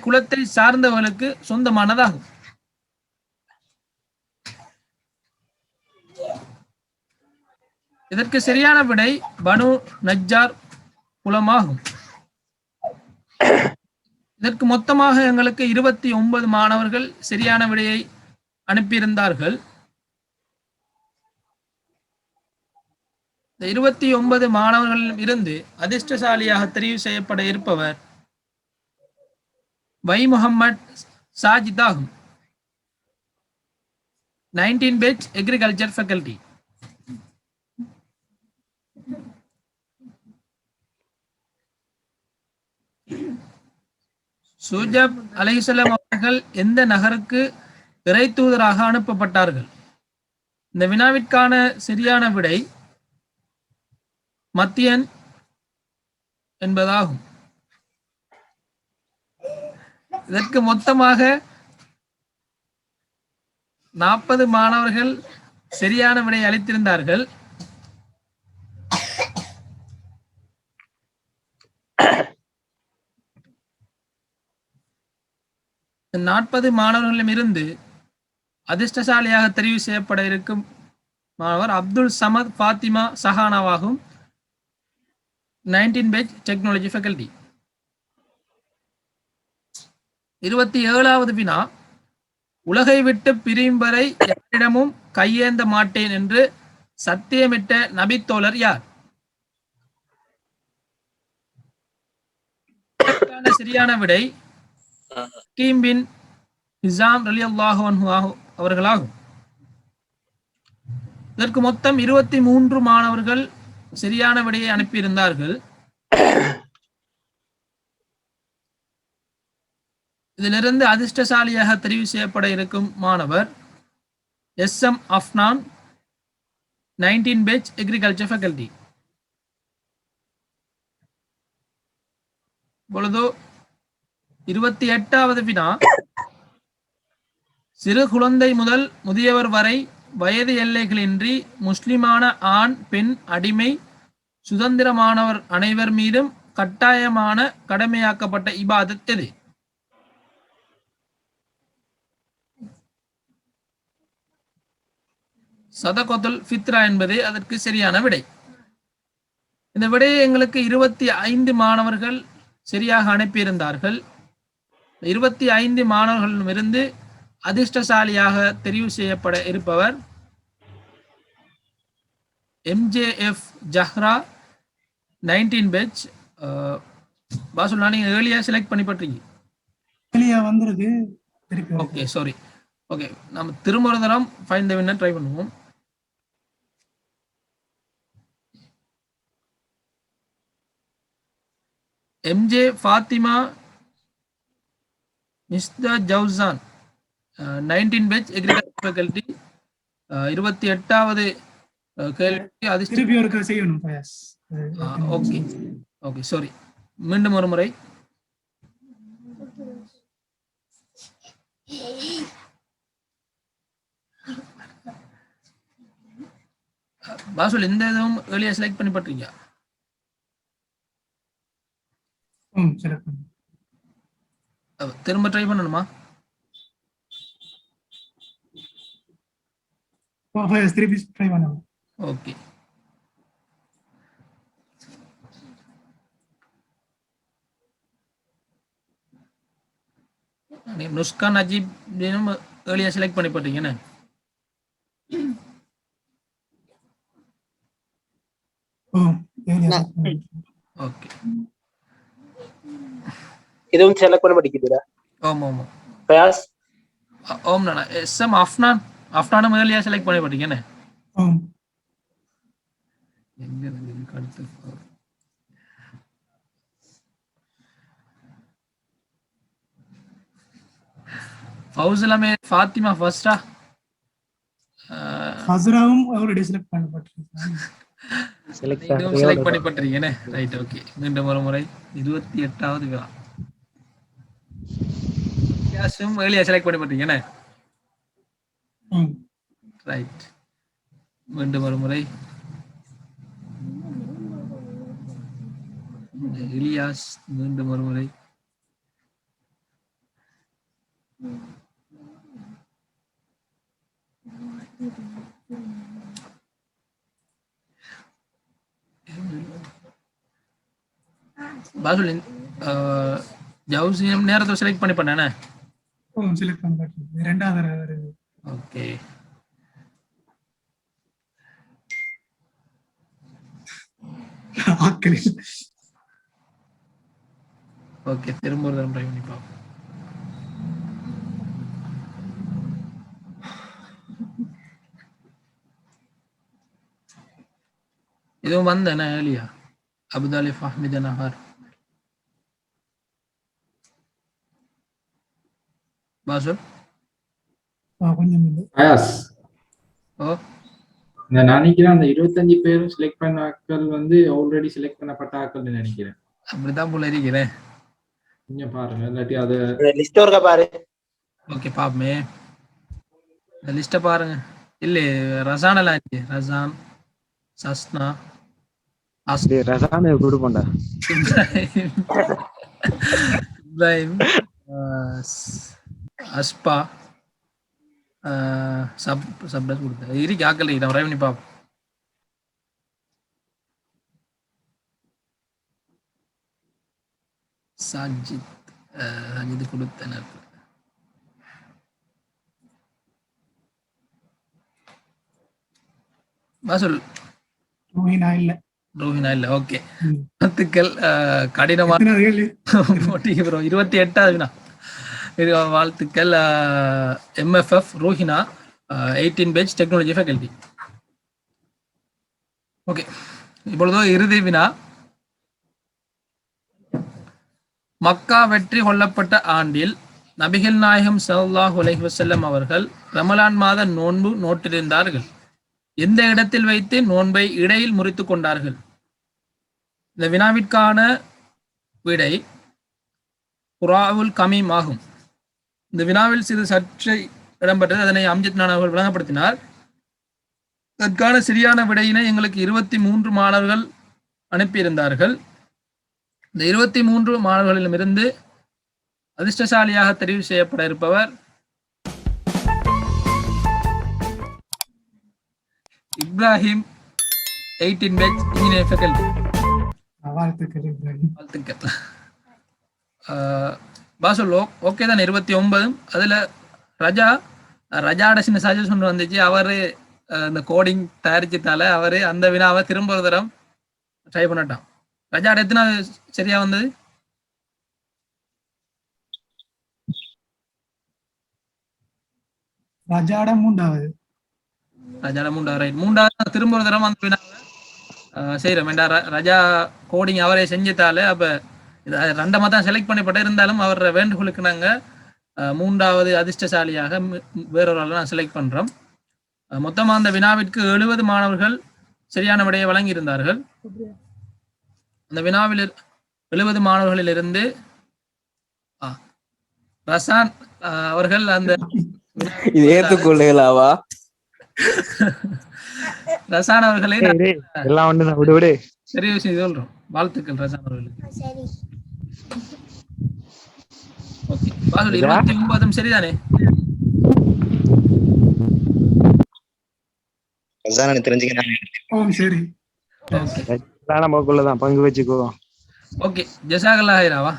F: குலத்தை சார்ந்தவர்களுக்கு சொந்தமானதாகும்? இதற்கு சரியான விடை பனு நஜ்ஜார் குலமாகும். இதற்கு மொத்தமாக எங்களுக்கு 29 மாணவர்கள் சரியான விடையை அனுப்பியிருந்தார்கள். இந்த 29 மாணவர்களில் இருந்து அதிர்ஷ்டசாலியாக தெரிவு செய்யப்பட இருப்பவர் வை முகமது சாஜித் ஆகும். 19 பெஞ்ச் அக்ரிகல்ச்சர் ஃபேக்கல்டி. சுஜப் அலைஹிஸ்ஸலாம் அவர்கள் எந்த நகருக்கு இறை தூதராக அனுப்பப்பட்டார்கள்? இந்த வினாவிற்கான சரியான விடை மத்தியன் என்பதாகும். இதற்கு மொத்தமாக 40 மாணவர்கள் சரியான விடை அளித்திருந்தார்கள். 40 மாணவர்களிடம் இருந்து அதிர்ஷ்டசாலியாக தெரிவு செய்யப்பட இருக்கும் மாணவர் அப்துல் சமத் ஃபாத்திமா சஹானாவாகும். 19 பெஞ்ச் டெக்னாலஜி ஃபேக்கல்டி. 27வது வினா. உலகை விட்டு பிரியும் வரை யாரிடமும் கையேந்த மாட்டேன் என்று சத்தியமிட்ட நபித்தோழர் யார்? சரியான விடை ஹக்கீம் பின் ஹிசாம் ரலியல்லாஹு அன்ஹு அவர்களாகும். இதற்கு மொத்தம் 23 மாணவர்கள் சரியான விடையை அனுப்பியிருந்தார்கள். இதிலிருந்து அதிர்ஷ்டசாலியாக தெரிவு செய்யப்பட இருக்கும் மாணவர் SM. Afnan, 19 bench agriculture faculty. இப்பொழுது 28வது வினா. சிறு குழந்தை முதல் முதியவர் வரை வயது எல்லைகளின்றி முஸ்லிமான ஆண் பெண் அடிமை சுதந்திரமானவர் அனைவர் மீதும் கட்டாயமான கடமையாக்கப்பட்ட இபாதத் எது? சதகத்துல் ஃபித்ரா என்பதே அதற்கு சரியான விடை. இந்த விடையை எங்களுக்கு 25 மாணவர்கள் சரியாக அனுப்பியிருந்தார்கள். 25 மாணவர்களிடமிருந்து அதிர்ஷ்டசாலியாக தெரிவு செய்யப்பட இருப்பவர் MJF ஜஹ்ரா, 19 பெஞ்ச். பாசுல்லா, நீங்க ஏர்லியா செலக்ட் பண்ணி பண்றீங்க. Okay, sorry. ஓகே, நம்ம திரும்ப ஒரு தரம் ஃபைண்ட் தி வின்னர் ட்ரை பண்ணுவோம். MJ Fathima Mistha Jawsan, 19 bench agriculture faculty. 28வது கேள்வி ஓகே ஓகே, சாரி. மீண்டும் ஒரு முறை. பாசுல், இந்த இதுவும் ஏர்லியா செலக்ட் பண்ணி பண்றீங்க. திரும்ப ட்ரை பண்ணணுமா? ஓகே. நுஸ்கா நஜீப் ஏர்லியா செலக்ட் பண்ணி போட்டீங்கன்னு. ஓகே.
E: இதுவும் செலக்ட் பண்ண மாட்டேங்குதுடா.
F: ஆமா ஆமா.
E: ஃபயாஸ்
F: ஓம் நானா எஸ்எம் அஃப்னானும் ஏர்லியா செலக்ட் பண்ணி போட்டீங்கன்னு. எங்க இருக்கு அடுத்து? ஃபௌசிலாமே ஃபாத்திமா ஃபர்ஸ்டா?
H: ஹஸ்ராவும் ஆல்ரெடி செலக்ட் பண்ணப்பட்டிருக்காங்க.
F: செலக்ட் பண்ணி போட்டீங்கன்னு. Right okay. மீண்டும் ஒரு முறை 28வது விழா. யாசும் ஏர்லியா செலக்ட் பண்ணி போட்டீங்கன்னு. ரைட். மீண்டும் ஒரு முறை இலியாஸ், மீண்டும் ஒரு முறை பாசுலின் ஜவுசியம் நேரத்தை செலக்ட் பண்ணி பண்ணேனே.
H: செலக்ட் பண்ணப்பட்டிருக்கு. இரண்டாவது.
F: ஓகே. ஓகே, திரும்ப ஒரு தடவை ட்ரை பண்ணி பார்ப்போம். இதுவும் வந்தேன் ஏலியா அபுதாலி ஃபஹ்மித் நஹர். பாசுல்
H: கொஞ்சம் இல்லை.
F: ஓ
I: நான் நினைக்கிறேன் அந்த 25 பேரும் செலக்ட் பண்ண ஆட்கள் வந்து ஆல்ரெடி செலக்ட் பண்ணப்பட்ட ஆட்கள் நினைக்கிறேன்.
F: அப்படிதான் போல இருக்கிறேன்.
I: கொஞ்சம் பாருங்க, இல்லாட்டி அது
E: லிஸ்ட் ஒருக்கா பாரு.
F: ஓகே பாப்பமே, இந்த லிஸ்ட்டை பாருங்க. இல்லை ரசான் எல்லாம் இருக்கு. ரசான், சஸ்னா,
G: ரசான கொடுப்போண்டா.
F: இப்ராஹிம், அஸ்பா, சப்டஸ் கொடுத்த இருக்கு ஆக்கல் இருக்கு. ட்ரை பண்ணி பார்ப்போம். சஜித் கொடுத்தனர். பாசுல்
H: ரோஹினா இல்ல.
F: ரோஹினா இல்ல. ஓகே, வாழ்த்துக்கள். கடினமான போட்டி ப்ரோ. 28வது வாழ்த்துக்கள். MFF ரோஹினா 18 page technology faculty. Okay, இப்பொழுதோ இறுதி வினா. மக்கா வெற்றி கொள்ளப்பட்ட ஆண்டில் நபிகள் நாயகம் ஸல்லல்லாஹு அலைஹி வஸல்லம் அவர்கள் ரமலான் மாத நோன்பு நோட்டிருந்தார்கள். எந்த இடத்தில் வைத்து நோன்பை இடையில் முறித்து கொண்டார்கள்? இந்த வினாவிற்கான விடை குராவுல் கமீம் ஆகும். இந்த வினாவில் சிறு சர்ச்சை இடம்பெற்றது. அதனை அம்ஜத் நான் அவர்கள் விளங்கப்படுத்தினார். அதற்கான சரியான விடையினை எங்களுக்கு 23 மாணவர்கள் அனுப்பியிருந்தார்கள். இந்த 23 மாணவர்களிடமிருந்து அதிர்ஷ்டசாலியாக தெரிவு செய்யப்பட இருப்பவர் இப்ராஹிம், 18 பேஜ் இன்ஜினியரிங் ஃபேக்கல்டி. வாழ்த்துக்கள். பாசுல் ஓகே தான். 29 அதுல ரஜாட சின்ன சஜஷன் வந்துச்சு. அவரு இந்த கோடிங் தயாரிச்சதால அவரு அந்த வினாவை திரும்ப ஒரு தரம் ட்ரை பண்ணட்டான். ரஜாட எத்தனை சரியா வந்தது?
H: ரஜாட மூன்றாவது.
F: ரைட். மூன்றாவது திரும்ப ஒரு தரம் அந்த வினாவை செய்யறோம். ரஜா கோடிங் அவரே செஞ்சதால அப்ப ரெண்டமா தான் செலக்ட் பண்ணப்பட்ட இருந்தாலும் அவர் வேண்டுகோளுக்கு நாங்க 3வது அதிர்ஷ்டசாலியாக வேறொரு ஆளை நான் செலக்ட் பண்றோம். மொத்தமா அந்த வினாவிற்கு 70 மாணவர்கள் சரியான விடையை வழங்கி இருந்தார்கள். அந்த வினாவில் 70 மாணவர்களிலிருந்து ரசான் அவர்கள் அந்த
C: ஏற்றுக்கொள்ளுகளாவா?
F: ரசான் அவர்களை சரி விஷயம் சொல்றோம். வாழ்த்துக்கள் ரசான் அவர்களுக்கு. ஓகே, 29 சரிதானே?
H: சரி,
G: பங்கு வச்சுக்கோ.
F: ஓகே, ஜஸாகல்லாஹ் ஹைராவா.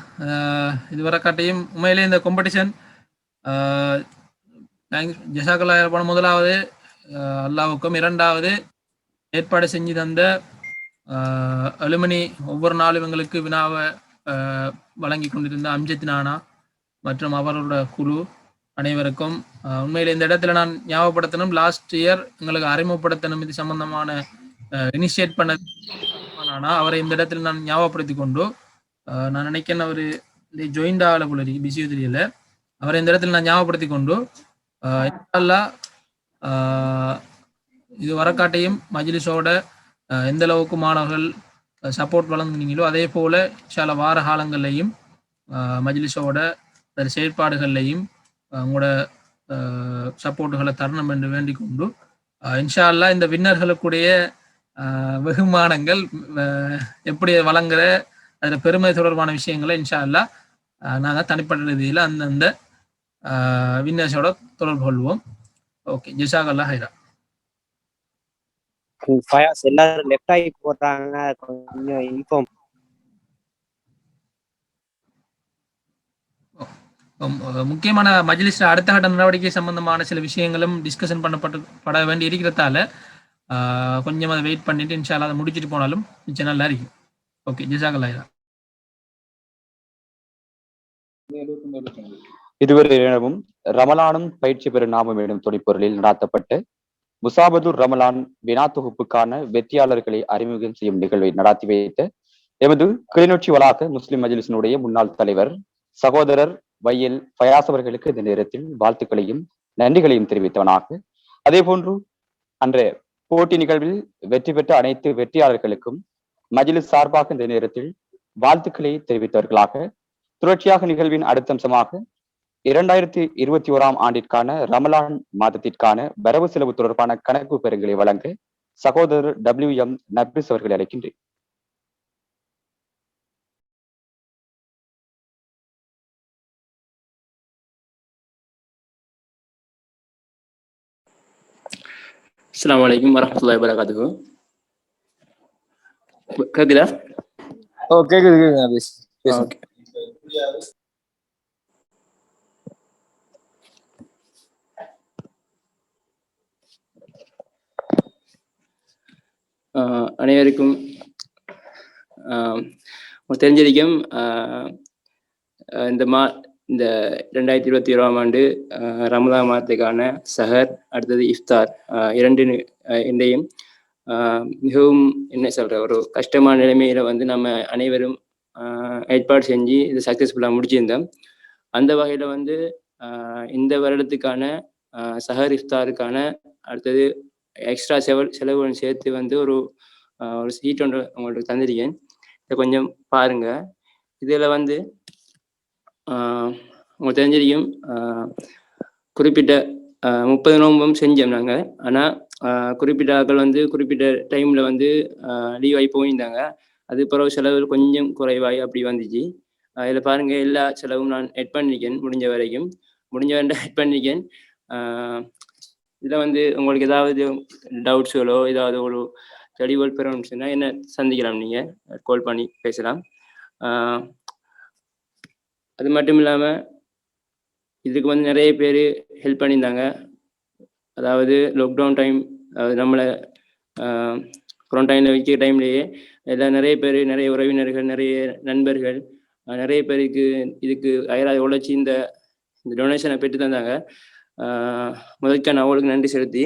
F: இதுவரை காட்டியும் உண்மையிலே இந்த காம்படிஷன் ஜசாக்கல்லா முதலாவது அல்லாவுக்கும், இரண்டாவது ஏற்பாடு செஞ்சு தந்த அலுமினி ஒவ்வொரு நாளும் எங்களுக்கு வினாவை வழங்கி கொண்டிருந்த அம்ஜத் நானா மற்றும் அவரோட குழு அனைவருக்கும் உண்மையில் இந்த இடத்துல நான் ஞாபகப்படுத்தணும், லாஸ்ட் இயர் எங்களுக்கு அறிமுகப்படுத்தணும் இது சம்பந்தமான இனிஷியேட் பண்ண அவரை இந்த இடத்துல நான் ஞாபகப்படுத்தி கொண்டு நான் நினைக்கிறேன் அவர் இந்த ஜாயிண்ட் ஆகல போல இருக்கு, பிஸியோ தெரியல, அவரை இந்த இடத்துல நான் ஞாபகப்படுத்தி கொண்டு இது வரக்காட்டையும் மஜ்லிஸோட எந்த அளவுக்கு மாணவர்கள் சப்போர்ட் வழங்குனீங்களோ அதே போல சில வார காலங்கள்லையும் மஜ்லிஸோட செயற்பாடுகள்லையும் உங்களோட சப்போர்ட்டுகளை தரணும் என்று வேண்டிக் கொண்டு இன்ஷா அல்லாஹ் இந்த வின்னர்களுக்குடைய வெகுமானங்கள் எப்படி வழங்குற அதில் பெருமை தொடர்பான விஷயங்களை இன்ஷா அல்லாஹ் நாங்கள் தனிப்பட்ட ரீதியில் அந்தந்த வின்னர்ஸோட தொடர்பு கொள்வோம். ஓகே, ஜஸாக்கல்லாஹ் ஹைரா.
J: ஃபயாஸ் எல்லாரும் லெஃப்ட் ஆகி போறாங்க, கொஞ்சம் இன்ஃபார்ம்.
F: முக்கியமான மஜ்லிஸ் அடுத்த கட்ட நடவடிக்கை சம்பந்தமான சில விஷயங்களும் டிஸ்கஷன் பண்ணப்பட வேண்டி இருக்கிறதால கொஞ்சம் அதை வெயிட் பண்ணிட்டு இன்ஷா அல்லாஹ் அதை முடிச்சுட்டு போனாலும் மிச்சம் நல்லா இருக்கும். ஓகே, ஜஸாக்கல்லாஹ் ஹைரா.
A: இதுவரை நேரமும் ரமலானும் பயிற்சி பெறும் நாமம் எனும் துணைப்பொருளில் நடாத்தப்பட்டு முசாபதுர் ரமலான் வினா தொகுப்புக்கான வெற்றியாளர்களை அறிமுகம் செய்யும் நிகழ்வை நடாத்தி வைத்த எமது கிளிநொச்சி வளாக முஸ்லிம் மஜ்லிஸினுடைய முன்னாள் தலைவர் சகோதரர் வையல் ஃபயாஸ் அவர்களுக்கு இந்த நேரத்தில் வாழ்த்துக்களையும் நன்றிகளையும் தெரிவித்தவனாக, அதே போன்று அன்றைய போட்டி நிகழ்வில் வெற்றி பெற்ற அனைத்து வெற்றியாளர்களுக்கும் மஜ்லிஸ் சார்பாக இந்த நேரத்தில் வாழ்த்துக்களை தெரிவித்தவர்களாக தொடர்ச்சியாக நிகழ்வின் அடுத்த அம்சமாக 2021 ஆண்டிற்கான ரமலான் மாதத்திற்கான வரவு செலவு தொடர்பான கணக்கு பெறுகளை வழங்க சகோதரர் WM நப்ரிஸ் அவர்களை அழைக்கின்றேன்.
K: அஸ்ஸலாமு அலைக்கும் வரஹ்மத்துல்லாஹி வபரகாத்துஹு. கேக்குதா?
C: கேக்குது.
K: ஓகே. அனைவருக்கும் தெரிஞ்சிருக்கும், இந்த 2021 ஆண்டு ரமலான் மாதத்துக்கான சஹர் அடுத்தது இஃப்தார் இரண்டையும் மிகவும் என்ன சொல்ற ஒரு கஷ்டமான நிலைமையில வந்து நம்ம அனைவரும் ஏற்பாடு செஞ்சு இது சக்சஸ்ஃபுல்லாக முடிச்சிருந்தோம். அந்த வகையில வந்து இந்த வருடத்துக்கான சஹர் இஃப்தாருக்கான அடுத்தது எக்ஸ்ட்ரா செலவுடன் சேர்த்து வந்து ஒரு சீட் ஒன்று உங்களுக்கு தந்திருக்கேன். இதை கொஞ்சம் பாருங்க. இதுல வந்து உங்களுக்கு தெரிஞ்சிருக்கும், குறிப்பிட்ட 30 நோன்பும் செஞ்சோம் நாங்கள். ஆனால் குறிப்பிட்ட ஆட்கள் வந்து குறிப்பிட்ட டைம்ல வந்து லீவ் ஆகி போயிருந்தாங்க. அது பிறகு செலவு கொஞ்சம் குறைவாகி அப்படி வந்துச்சு. இதில் பாருங்க, எல்லா செலவும் நான் எட் பண்ணியிருக்கேன், முடிஞ்ச வரைக்கும் எட் பண்ணியிருக்கேன். இதில் வந்து உங்களுக்கு ஏதாவது டவுட்ஸுகளோ ஏதாவது ஒரு தெளிவுகள் பெறணும்னு சொன்னால் என்ன சந்திக்கலாம், நீங்கள் கால் பண்ணி பேசலாம். அது மட்டும் இல்லாமல் இதுக்கு வந்து நிறைய பேர் ஹெல்ப் பண்ணியிருந்தாங்க. அதாவது லாக்டவுன் டைம், நம்மளை குவாரண்டைனில் வைக்கிற டைம்லேயே எல்லாம் நிறைய பேர், நிறைய உறவினர்கள், நிறைய நண்பர்கள், நிறைய பேருக்கு இதுக்கு அயராது உழைச்சி இந்த டொனேஷனை பெற்று தந்தாங்க. முதற்கான அவங்களுக்கு நன்றி செலுத்தி,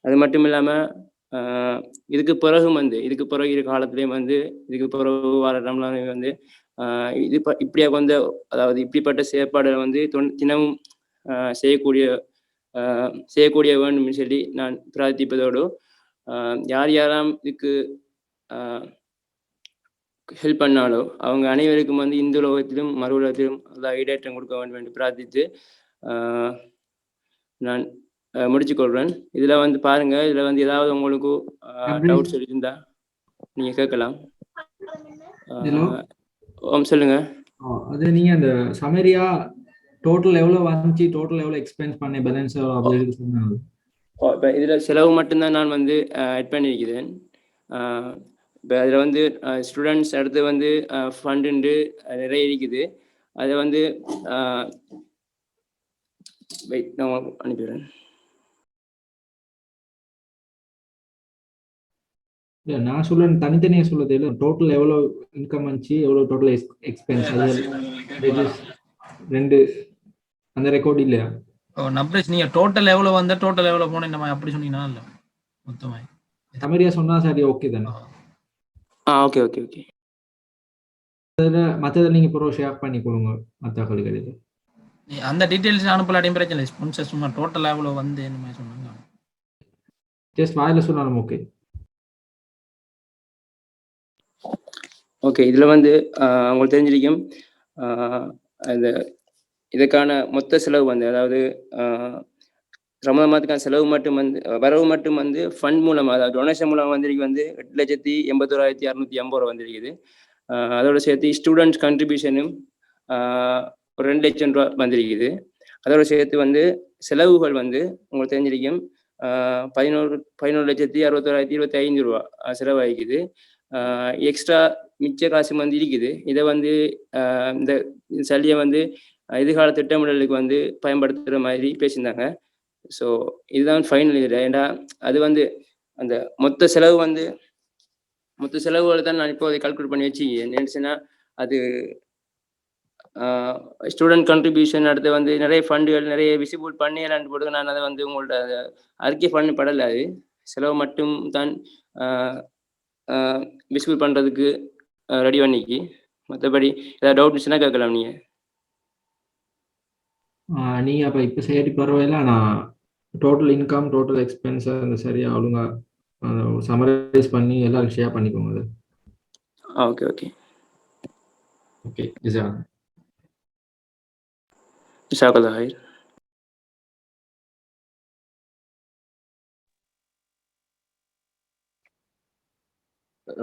K: அது மட்டும் இல்லாமல் இதுக்கு பிறகும் வந்து இதுக்கு பிறகு இரு காலத்துலேயும் வந்து இதுக்கு பிறகு வர ரமலான் வந்து இப்படியா வந்து, அதாவது இப்படிப்பட்ட செயற்பாடுகளை வந்து தினமும் செய்யக்கூடிய வேண்டும் சொல்லி நான் பிரார்த்திப்பதோடு, யார் யாரெல்லாம் இதுக்கு ஹெல்ப் பண்ணாலோ அவங்க அனைவருக்கும் வந்து இந்த உலகத்திலும் மறு உலகத்திலும் அதாவது ஈடேற்றம் கொடுக்க வேண்டும் என்று பிரார்த்தித்து நான் முடிச்சுக்கொள்றேன். இதுல வந்து பாருங்க, இதுல வந்து ஏதாவது உங்களுக்கு டவுட் இருந்தா நீங்க கேட்கலாம். சொல்லுங்க.
I: அது நீங்க அந்த சமரியா டோட்டல் எவ்வளவு வந்துச்சு, டோட்டல் எவ்வளவு எக்ஸ்பென்ஸ் பண்ணி பேலன்ஸ் அப்படி சொன்னாங்க.
K: இப்போ இதுல செலவு மட்டும்தான் நான் வந்து ஆட் பண்ணியிருக்கிறேன். இப்போ அதில் வந்து ஸ்டூடெண்ட்ஸ் அடுத்து வந்து ஃபண்டு நிறைய இருக்குது. அதை வந்து வெயிட் நான் அனுப்பிடுறேன்.
I: இல்ல நான் சொல்றேன் தனித்தனியா சொல்றது இல்லை, டோட்டல் எவ்வளவு இன்கம் வந்துச்சு எவ்வளவு டோட்டல் எக்ஸ்பென்ஸ் அது ரெண்டு அந்த ரெக்கார்ட் இல்லையா?
F: நம்பர்ஸ் நீங்க டோட்டல் எவ்வளவு வந்த டோட்டல் எவ்வளவு போன நம்ம அப்படி சொன்னீங்கன்னா இல்ல மொத்தமா
I: சமரியா சொன்னா சரி ஓகே தானே.
K: Okay okay okay.
I: மற்றதை நீங்க ப்ரோ ஷேர் பண்ணி கொடுங்க மற்றவர்களுக்கு.
F: அந்த டீடைல்ஸ் அனுப்பலாட்டியும் பிரச்சனை இல்லை. ஸ்பான்சர் சும்மா டோட்டல் எவ்வளவு வந்து இந்த மாதிரி சொன்னாங்க.
I: ஜஸ்ட் வாயில சொன்னாலும் ஓகே.
K: ஓகே, இதில் வந்து உங்களுக்கு தெரிஞ்சிருக்கும் அந்த இதுக்கான மொத்த செலவு வந்து, அதாவது ரமலான் மாதத்துக்கான செலவு மட்டும் வந்து வரவு மட்டும் வந்து ஃபண்ட் மூலமாக, அதாவது டொனேஷன் மூலமாக வந்திருக்கு வந்து 8,81,650 ரூபா வந்திருக்குது. அதோட சேர்த்து ஸ்டூடெண்ட்ஸ் கண்ட்ரிபியூஷனும் ஒரு 2 லட்சம் ரூபா வந்திருக்குது. அதோட சேர்த்து வந்து செலவுகள் வந்து உங்களுக்கு தெரிஞ்சிருக்கும் 11,61,25 ரூபா செலவாகிக்குது. எக்ஸ்ட்ரா மிச்ச காசு வந்து இருக்குது. இதை வந்து இந்த சல்லியை வந்து எதிர்கால திட்டமிடலுக்கு வந்து பயன்படுத்துகிற மாதிரி பேசியிருந்தாங்க. ஸோ இதுதான் ஃபைனல் இதில். ஏன்னா அது வந்து அந்த மொத்த செலவுகளை தான் நான் இப்போ அதை கால்குலேட் பண்ணி வச்சு நினைச்சேன்னா, அது ஸ்டூடெண்ட் கண்ட்ரிபியூஷன் அடுத்து வந்து நிறைய ஃபண்டுகள் நிறைய விசிபிள் பண்ணி எல்லாம் போட்டு நான் அதை வந்து உங்கள்ட்ட அறிக்கை பண்ணப்படலை. அது செலவு மட்டும் தான் விசிபிள் பண்ணுறதுக்கு ரெடி பண்ணிக்கி. மற்றபடி ஏதாவது டவுட் இருந்துச்சுன்னா கேட்கலாம் நீங்கள்.
I: நீங்கள் அப்போ இப்போ சரி பரவாயில்ல, நான் டோட்டல் இன்கம் டோட்டல் எக்ஸ்பென்ஸை அந்த சரியாக ஒழுங்கா சமரைஸ் பண்ணி எல்லாரும் ஷேர் பண்ணிக்கோங்க அது.
K: Okay okay
I: okay.
K: ஜஸாக்கல்லாஹ் ஹைர்.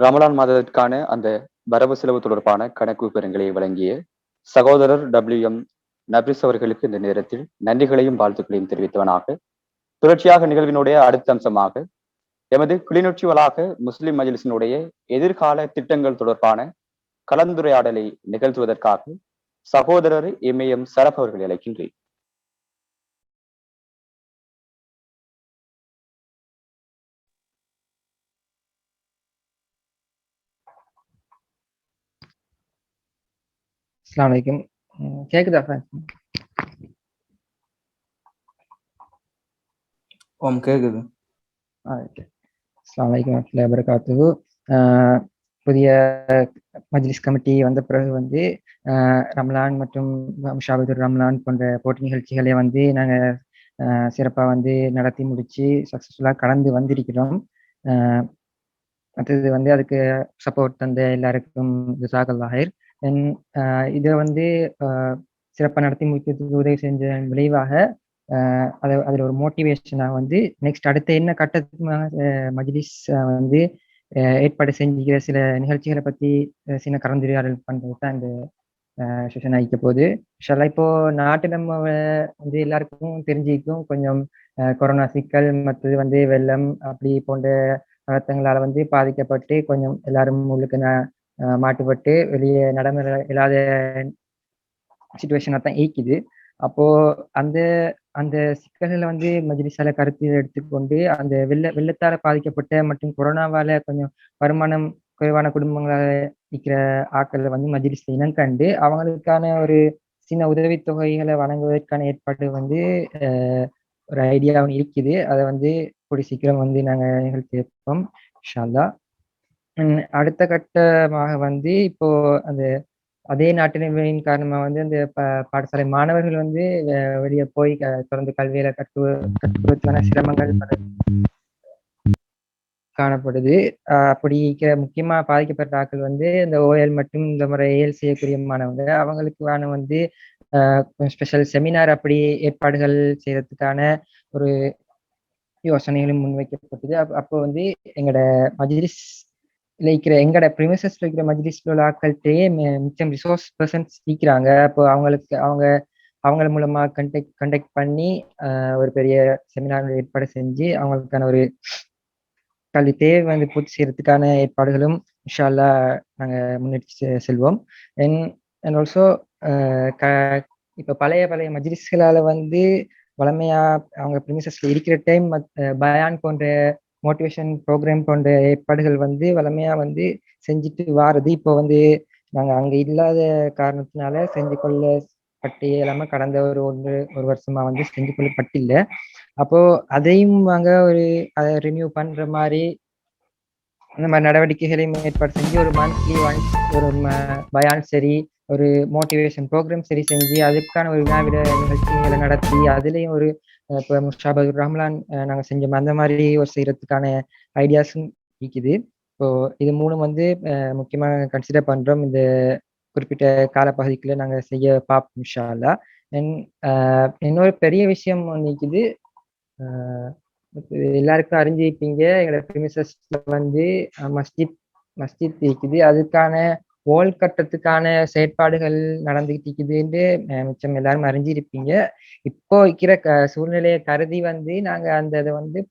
A: ரமலான் மாதத்திற்கான அந்த வரவு செலவு தொடர்பான கணக்கு விவரங்களை வழங்கிய சகோதரர் WM நபிஸ் அவர்களுக்கு இந்த நேரத்தில் நன்றிகளையும் வாழ்த்துக்களையும் தெரிவித்தவனாக, தொடர்ச்சியாக நிகழ்வினுடைய அடுத்த அம்சமாக எமது கிளிநொச்சி வளாக முஸ்லிம் மஜ்லிஸினுடைய எதிர்கால திட்டங்கள் தொடர்பான கலந்துரையாடலை நிகழ்த்துவதற்காக சகோதரர் MAM சரப் அவர்களை அழைக்கின்றேன்.
L: அஸ்ஸலாமு அலைக்கும். கேக்குதா ஃப்ரெண்ட்ஸ்?
M: கேக்குது.
L: அஸ்ஸலாமு அலைக்கும் வரஹ்மத்துல்லாஹி வபரகாத்துஹு. புதிய மஜ்லிஸ் கமிட்டி வந்த பிறகு வந்து ரம்லான் மற்றும் ஷாபிதுர் ரம்லான் போன்ற போட்டி நிகழ்ச்சிகளை வந்து நாங்கள் சிறப்பாக வந்து நடத்தி முடித்து சக்ஸஸ்ஃபுல்லாக கடந்து வந்திருக்கிறோம். அடுத்தது வந்து அதுக்கு சப்போர்ட் தந்த எல்லாருக்கும் ஜஸாக்கல்லாஹ் ஹைர். இதை வந்து சிறப்பாக நடத்தி முடிக்கிறதுக்கு உதவி செஞ்ச விளைவாக அதில் ஒரு மோட்டிவேஷனாக வந்து நெக்ஸ்ட் அடுத்த என்ன கட்டத்துக்கு மஜ்லிஸ் வந்து ஏற்பாடு செஞ்சுக்கிற சில நிகழ்ச்சிகளை பற்றி சின்ன கலந்துரையாடல் பண்ணுறது தான் இந்த செஷன் ஆகிக்க போகுது. இன்ஷால்லாஹ் இப்போ நாட்டு நம்ம வந்து எல்லாருக்கும் தெரிஞ்சிக்கும் கொஞ்சம் கொரோனா சிக்கல் மற்றது வந்து வெள்ளம் அப்படி போன்ற அழுத்தங்களால் வந்து பாதிக்கப்பட்டு கொஞ்சம் எல்லாரும் உள்ளுக்கு மாட்டுப்பட்டு வெளியே நடைமுறை இல்லாத சுச்சுவேஷனாக தான் ஈக்குது. அப்போ அந்த அந்த சிக்கல்களை வந்து மஜ்லிஸால கருத்தில் எடுத்துக்கொண்டு அந்த வெள்ளத்தால பாதிக்கப்பட்ட மற்றும் கொரோனாவால கொஞ்சம் வருமானம் குறைவான குடும்பங்களால் இருக்கிற ஆட்களை வந்து மஜ்லிஸ்ல இனம் கண்டு அவங்களுக்கான ஒரு சின்ன உதவித்தொகைகளை வழங்குவதற்கான ஏற்பாடு வந்து ஒரு ஐடியாவும் இருக்குது. அதை வந்து கூடி சீக்கிரம் வந்து நாங்கள் நிகழ்த்தி வைப்போம் இன்ஷா அல்லாஹ். அடுத்த கட்டமாக வந்து இப்போ அந்த அதே நாட்டு நிலைமையின் காரணமாக வந்து அந்த பாடசாலை மாணவர்கள் வந்து வெளியே போய் தொடர்ந்து கல்வியில கற்றுவதற்கான சிரமங்கள் காணப்படுது. அப்படி முக்கியமா பாதிக்கப்பட்ட ஆட்கள் வந்து இந்த OL மற்றும் இந்த முறை AL செய்யக்கூடிய மாணவங்க அவங்களுக்கான வந்து ஸ்பெஷல் செமினார் அப்படி ஏற்பாடுகள் செய்யறதுக்கான ஒரு யோசனைகளும் முன்வைக்கப்பட்டது. அப்போ வந்து எங்களோட மஜ்லிஸ் இருக்கிற எங்களோட ப்ரிமிசஸ்ல இருக்கிற மஜ்லிஸ்ல உள்ள ஆட்கள்கிட்டயே மிச்சம் ரிசோர்ஸ் பர்சன்ஸ் இருக்கிறாங்க. அப்போ அவங்கள மூலமா கண்டக்ட் பண்ணி ஒரு பெரிய செமினார் ஏற்பாடு செஞ்சு அவங்களுக்கான ஒரு கல்வி தேவை வந்து பூர்த்தி செய்யறதுக்கான ஏற்பாடுகளும் இன்ஷா அல்லாஹ் நாங்கள் முன்னெடுத்து செல்வோம். அண்ட் ஆல்சோ இப்போ பழைய பழைய மஜ்லிஸ்களால வந்து வளமையா அவங்க ப்ரிமிசஸ்ல இருக்கிற டைம் பயான் போன்ற மோட்டிவேஷன் ப்ரோக்ராம் போன்ற ஏற்பாடுகள் வந்து வளமையா வந்து செஞ்சுட்டு வாரது. இப்போ வந்து நாங்க அங்க இல்லாத காரணத்தினால செஞ்சு கொள்ளப்பட்டு இல்லாம கடந்த ஒரு வருஷமா வந்து செஞ்சு கொள்ளப்பட்டில்லை. அப்போ அதையும் நாங்க அதை ரினியூ பண்ற மாதிரி அந்த மாதிரி நடவடிக்கைகளையும் ஏற்பாடு செஞ்சு ஒரு மந்த்லி ஒன்ஸ் ஒரு பயான் சரி, ஒரு மோட்டிவேஷன் ப்ரோக்ராம் சரி செஞ்சு அதுக்கான ஒரு வினாவிட நிகழ்ச்சிகளை நடத்தி அதுலேயும் ஒரு இப்போ முஷாபர் ரம்லான் நாங்கள் செஞ்சோம். அந்த மாதிரி ஒரு செய்யறதுக்கான ஐடியாஸும் இருக்குது. இப்போ இது மூணும் வந்து முக்கியமாக கன்சிடர் பண்றோம். இந்த குறிப்பிட்ட காலப்பகுதிக்குள்ள நாங்கள் செய்ய பார்ப்போம் இன்ஷா அல்லாஹ். இன்னொரு பெரிய விஷயம் இருக்குது. எல்லாருக்கும் அறிஞ்சிருப்பீங்க, எங்களோட ப்ரிமிசஸ்ல வந்து மஸ்ஜித் இருக்குது. அதுக்கான வால் கட்டுறதுக்கான செயற்பாடுகள் நடந்துகிட்டு இருக்குதுன்னு மிச்சம் எல்லாரும் அறிஞ்சிருப்பீங்க. இப்போ இருக்கிற சூழ்நிலையை கருதி வந்து நாங்க அந்த இதை வந்து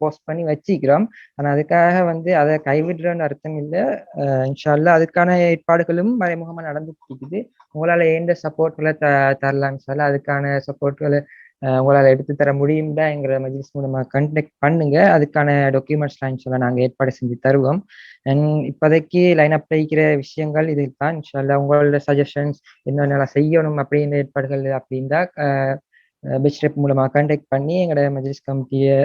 L: போஸ்ட் பண்ணி வச்சிக்கிறோம். ஆனா அதுக்காக வந்து அதை கைவிடுறோன்னு அர்த்தம் இல்லை. இன்ஷா அல்லாஹ் அதுக்கான ஏற்பாடுகளும் மறைமுகமா நடந்துட்டு இருக்குது. உங்களால எந்த சப்போர்ட்களை தரலாம் இன்ஷா அல்லாஹ் அதுக்கான சப்போர்ட்களை உங்களால் எடுத்து தர முடியும் தான் எங்களை மஜ்லிஸ் மூலமா கண்டெக்ட் பண்ணுங்க. அதுக்கான டாக்குமெண்ட்ஸ்லாம் இன்ஷால்லா நாங்கள் ஏற்பாடு செஞ்சு தருவோம். இப்போதைக்கு லைன் அப் இருக்கிற விஷயங்கள் இது தான். இன்ஷால்லா உங்களோட சஜஷன்ஸ் என்னென்ன செய்யணும் அப்படின்னு ஏற்பாடுகள் அப்படின்னா பெஸ்ட் மூலமா கான்டாக்ட் பண்ணி எங்களோட மஜ்லிஸ் கமிட்டியை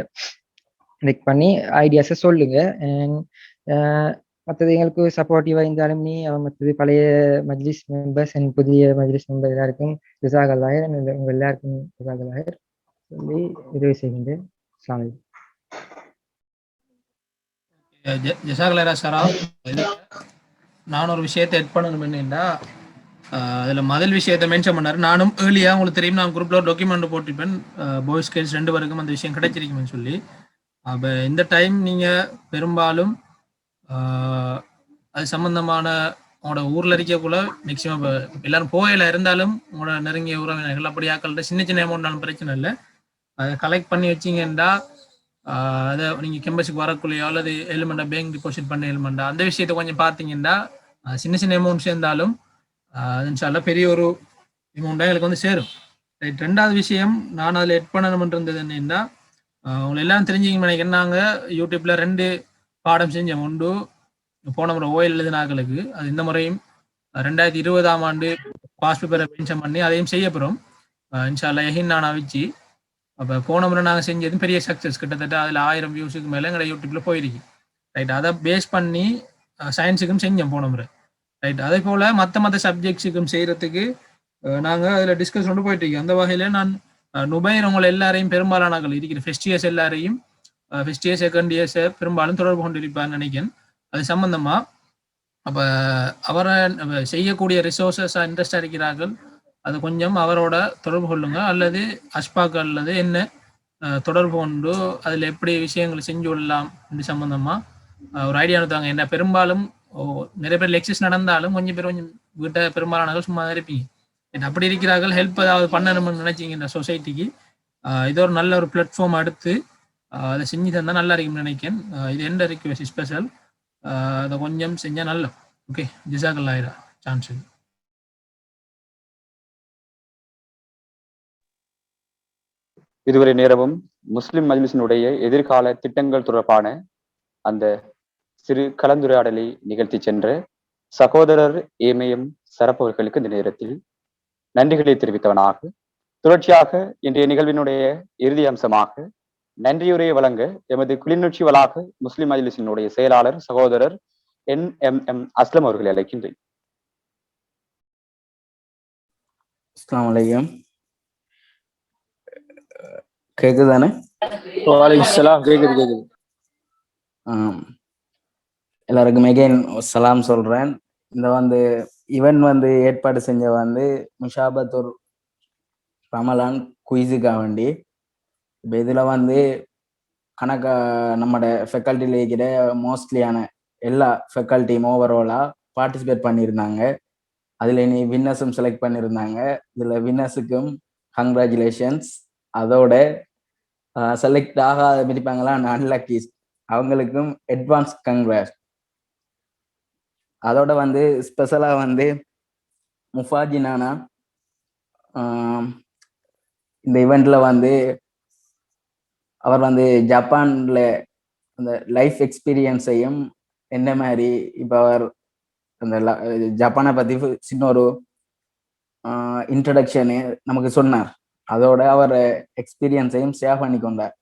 L: கனெக்ட் பண்ணி ஐடியாஸை சொல்லுங்க. மற்றது எங்களுக்கு சப்போர்ட்டிவா இருந்தாலும் மற்றது பழைய மஜ்லிஸ் மெம்பர்ஸ் அண்ட் புதிய மஜ்லிஸ் மெம்பர் எல்லாருக்கும் ஜஸாக் அல்லாஹ், உங்க எல்லாருக்கும் ஜஸாக் அல்லாஹ் சொல்லி உதவி செய்கின்றேன். அஸ்ஸலாமு அலைக்கும்.
F: ஜஸாக் அல்லாஹ் சாரா. நான் ஒரு விஷயத்தை எட் பண்ணணும் என்னன்னா, அதில் முதல் விஷயத்தை மென்ஷன் பண்ணாரு. நானும் ஏர்லியாக உங்களுக்கு தெரியும், நான் குரூப்பில் ஒரு டாக்குமெண்ட் போட்டிருப்பேன், பாய்ஸ் கேர்ள்ஸ் 2 பேருக்கும் அந்த விஷயம் கிடைச்சிருக்குன்னு சொல்லி. அப்போ இந்த டைம் நீங்கள் பெரும்பாலும் அது சம்பந்தமான உங்களோட ஊரில் இருக்கக்குள்ள மேக்சிமம் எல்லாரும் போயில இருந்தாலும் உங்களோட நெருங்கிய உறவினர்கள் அப்படி ஆக்கள்கிட்ட சின்ன சின்ன அமௌண்ட்டாலும் பிரச்சனை இல்லை, அதை கலெக்ட் பண்ணி வச்சிங்கன்னா அதை நீங்கள் கெம்பஸுக்கு வரக்குள்ளையோ அல்லது எலிமெண்டா பேங்க் டிபாசிட் பண்ண எலிமெண்டா அந்த விஷயத்தை கொஞ்சம் பார்த்தீங்கன்னா சின்ன சின்ன அமௌண்ட் சேர்ந்தாலும் இன்ஷால்லா பெரிய ஒரு அமௌண்ட்டாக எங்களுக்கு வந்து சேரும். ரைட். 2வது விஷயம் நான் அதில் எட் பண்ணணும்ன்றது என்னன்னா, உங்களை எல்லாம் தெரிஞ்சுக்க நினைக்கிறேன். நாங்கள் யூடியூப்ல 2 பாடம் செஞ்சோம். ஒன்று போன முறை ஓஎல் எழுதினாக்களுக்கு, அது இந்த முறையும் 2020ஆம் ஆண்டு பாஸ் பேப்பரை மென்ஷன் பண்ணி அதையும் செய்ய போகிறோம் இன்ஷால்லா எஹின் நானா வச்சு. அப்போ போன முறை நாங்கள் செஞ்சது பெரிய சக்ஸஸ், கிட்டத்தட்ட அதில் 1000 வியூஸுக்கு மேலே எங்களை யூடியூப்ல போயிருக்கு. ரைட். அதை பேஸ் பண்ணி சயின்ஸுக்கும் செஞ்சோம் போன முறை. ரைட். அதே போல் மற்ற சப்ஜெக்ட்ஸுக்கும் செய்கிறதுக்கு நாங்கள் அதில் டிஸ்கஸ் கொண்டு போயிட்டு இருக்கோம். அந்த வகையில் நான் நுபைர் உங்களை எல்லாரையும் பெரும்பாலானாக்கள் இருக்கிற ஃபர்ஸ்ட் இயர்ஸ் எல்லாரையும் ஃபர்ஸ்ட் இயர் செகண்ட் இயர்ஸை பெரும்பாலும் தொடர்பு கொண்டு இருப்பான்னு நினைக்கிறேன். அது சம்பந்தமா அப்போ அவரை செய்யக்கூடிய ரிசோர்ஸஸாக இன்ட்ரெஸ்டாக இருக்கிறார்கள், அது கொஞ்சம் அவரோட தொடர்பு கொள்ளுங்க. அல்லது அஷ்பாக் அல்லது என்ன தொடர்பு கொண்டு அதில் எப்படி விஷயங்களை செஞ்சு கொள்ளலாம் இது சம்பந்தமாக ஒரு ஐடியா எடுத்தாங்க. என்ன பெரும்பாலும் நிறைய பேர் லெக்சர்ஸ் நடந்தாலும் கொஞ்சம் பேர் கொஞ்சம் வீட்டை பெரும்பாலானவர்கள் சும்மா இருப்பீங்க. அப்படி இருக்கிறார்கள், ஹெல்ப் ஏதாவது பண்ணணும்னு நினைச்சிங்க இந்த சொசைட்டிக்கு, இது ஒரு நல்ல ஒரு பிளாட்ஃபார்ம் எடுத்து அதை செஞ்சு தந்தால் நல்லா இருக்கும்னு நினைக்கிறேன். இது எந்த ரிக்வெஸ்ட் ஸ்பெஷல், அதை கொஞ்சம் செஞ்சால் நல்ல. ஓகே, ஜஸாக் அல்லாஹ் சான்ஸ்.
A: இதுவரை நேரமும் முஸ்லிம் மஜ்லிஸினுடைய எதிர்கால திட்டங்கள் தொடர்பான அந்த சிறு கலந்துரையாடலை நிகழ்த்தி சென்ற சகோதரர் ஏமயம் சரப் அவர்களுக்கு இந்த நேரத்தில் நன்றிகளை தெரிவித்தவனாக, தொடர்ச்சியாக இன்றைய நிகழ்வினுடைய இறுதி அம்சமாக நன்றியுரையை வழங்க எமது கிளிநொச்சி வளாக முஸ்லிம் மஜ்லிஸினுடைய செயலாளர் சகோதரர் NMM அஸ்லம் அவர்களை அழைக்கின்றேன்.
M: அஸ்ஸலாமு அலைக்கும். கேக்குதானே?
C: கேக்குது.
M: எல்லாருக்கும் அகைன் சலாம் சொல்றேன். இந்த இவன் ஏற்பாடு செஞ்ச முஷாபத்துர் ரமலான் குயிஸுக்காக வேண்டி. இப்போ இதில் கணக்கா நம்மட ஃபேக்கல்ட்டியில் இருக்கிற மோஸ்ட்லியான எல்லா ஃபேக்கல்ட்டியும் ஓவராலாக பார்ட்டிசிபேட் பண்ணியிருந்தாங்க. அதில் இனி வின்னர்ஸும் செலக்ட் பண்ணியிருந்தாங்க. இதில் வின்னர்ஸுக்கும் கங்க்ராச்சுலேஷன்ஸ். அதோட செலக்ட் ஆகாத மிதிப்பாங்களா அன்லக்கீஸ், அவங்களுக்கும் அட்வான்ஸ் கங்க்ராட்ஸ். அதோட ஸ்பெஷலாக முஃபாஜி நானா இந்த ஈவெண்ட்ல வந்து அவர் வந்து ஜப்பான்ல அந்த லைஃப் எக்ஸ்பீரியன்ஸையும் என்ன மாதிரி இப்போ அவர் அந்த ஜப்பானை பத்தி சின்ன ஒரு இன்ட்ரடக்ஷனு நமக்கு சொன்னார். அதோட அவர் எக்ஸ்பீரியன்ஸையும் ஷேர் பண்ணி கொண்டார்.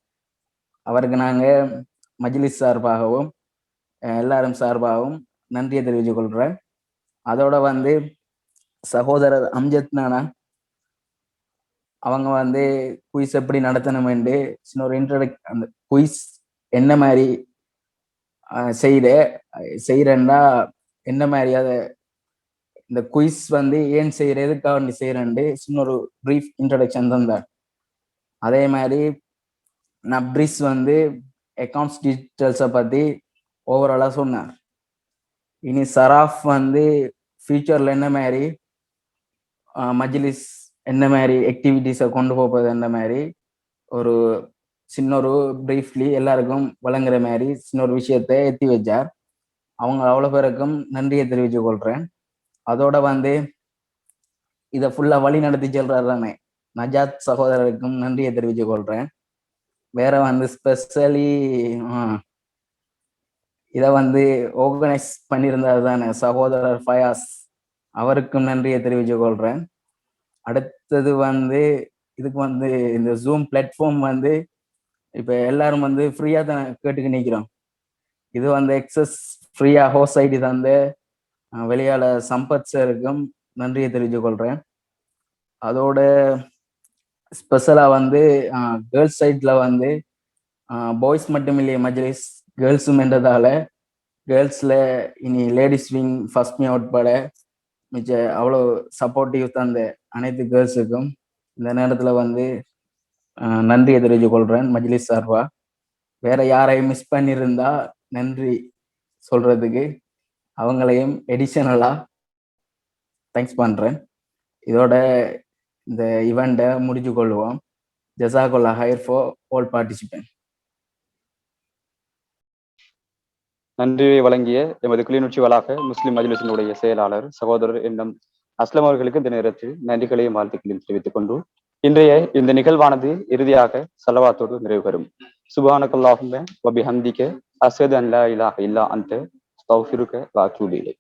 M: அவருக்கு நாங்கள் மஜ்லிஸ் சார்பாகவும் எல்லாரும் சார்பாகவும் நன்றியை தெரிவித்துக் கொள்கிறேன். அதோட வந்து சகோதரர் அம்ஜத் நானா அவங்க வந்து குயிஸ் எப்படி நடத்தணும்னு சின்ன ஒரு அந்த குயிஸ் என்ன மாதிரி செய்யறேன்னா என்ன மாதிரி அதை இந்த குயிஸ் வந்து ஏன் செய்யற எதுக்காக வேண்டி செய்யறேன்ட்டு சின்ன ஒரு ப்ரீஃப் இன்ட்ரடக்ஷன் தந்தார். அதே மாதிரி நப்ரிஸ் வந்து அக்கௌண்ட்ஸ் டீட்டெயில்ஸை பற்றி ஓவராலாக சொன்னார். இனி சராஃப் வந்து ஃபியூச்சரில் என்ன மாதிரி மஜ்லிஸ் என்ன மாதிரி ஆக்டிவிட்டீஸை கொண்டு போவது என்ன மாதிரி ஒரு சின்ன ஒரு ப்ரீஃப்லி எல்லாருக்கும் வழங்குற மாதிரி சின்ன ஒரு விஷயத்தை எத்தி வச்சார். அவங்க அவ்வளோ பேருக்கும் நன்றியை தெரிவித்து கொள்கிறேன். அதோட வந்து இதை ஃபுல்லாக வழி நடத்தி செல்றாரு தானே நஜாத் சகோதரருக்கும் நன்றியை தெரிவித்து கொள்கிறேன். வேற வந்து ஸ்பெஷலி இதை வந்து ஆர்கனைஸ் பண்ணியிருந்தார் தானே சகோதரர் ஃபயாஸ், அவருக்கும் நன்றியை தெரிவித்து கொள்கிறேன். அடுத்தது வந்து இதுக்கு வந்து இந்த ஜூம் பிளாட்ஃபார்ம் வந்து இப்போ எல்லாரும் வந்து ஃப்ரீயாக தான் கேட்டுக்கு நிற்கிறோம். இது வந்து எக்ஸஸ் ஃப்ரீயாக ஹோஸ்ட் ஐடி தந்து வெளியால சம்பத் சாருக்கும் நன்றியை தெரிவித்து கொள்கிறேன். அதோட ஸ்பெஷலாக வந்து கேர்ள்ஸ் சைட்ல வந்து பாய்ஸ் மட்டும் இல்லையே மஜ்லிஸ் கேர்ள்ஸும் என்றதால கேர்ள்ஸில் இனி லேடிஸ் விங் ஃபர்ஸ்ட் மீ உட்பட மிச்ச அவ்வளோ சப்போர்ட்டிவ் தந்த அனைத்து கேர்ள்ஸுக்கும் இந்த நேரத்தில் வந்து நன்றியை தெரிவித்து கொள்கிறேன் மஜ்லிஸ் சார்பா. வேற யாரையும் மிஸ் பண்ணியிருந்தா நன்றி சொல்றதுக்கு அவங்களையும் எடிஷனலா தேங்க்ஸ் பண்றேன். இதோட இந்த ஈவெண்ட்டை முடிச்சு கொள்வோம். ஜஸாகுல்லா ஹைர் ஃபார் ஆல் பார்ட்டிசிபென்ட்.
A: நன்றியை வழங்கிய எமது கிளிநொச்சி வளாக முஸ்லிம் மஜ்லிஸினுடைய செயலாளர் சகோதரர் என்னும் அஸ்லம் அவர்களுக்கு இந்த நேரத்தில் நன்றிகளையும் வாழ்த்துக்களையும் தெரிவித்துக் கொண்டு இன்றைய இந்த நிகழ்வானது இறுதியாக ஸலவாத்தோடு நிறைவு பெறும். சுப்ஹானக்கல்லாஹும்ம வ பிஹம்திக அஷ்ஹது அன் லா இலாஹ இல்லா அன்த அஸ்தக்ஃபிருக வ அத்தூபு இலைக்.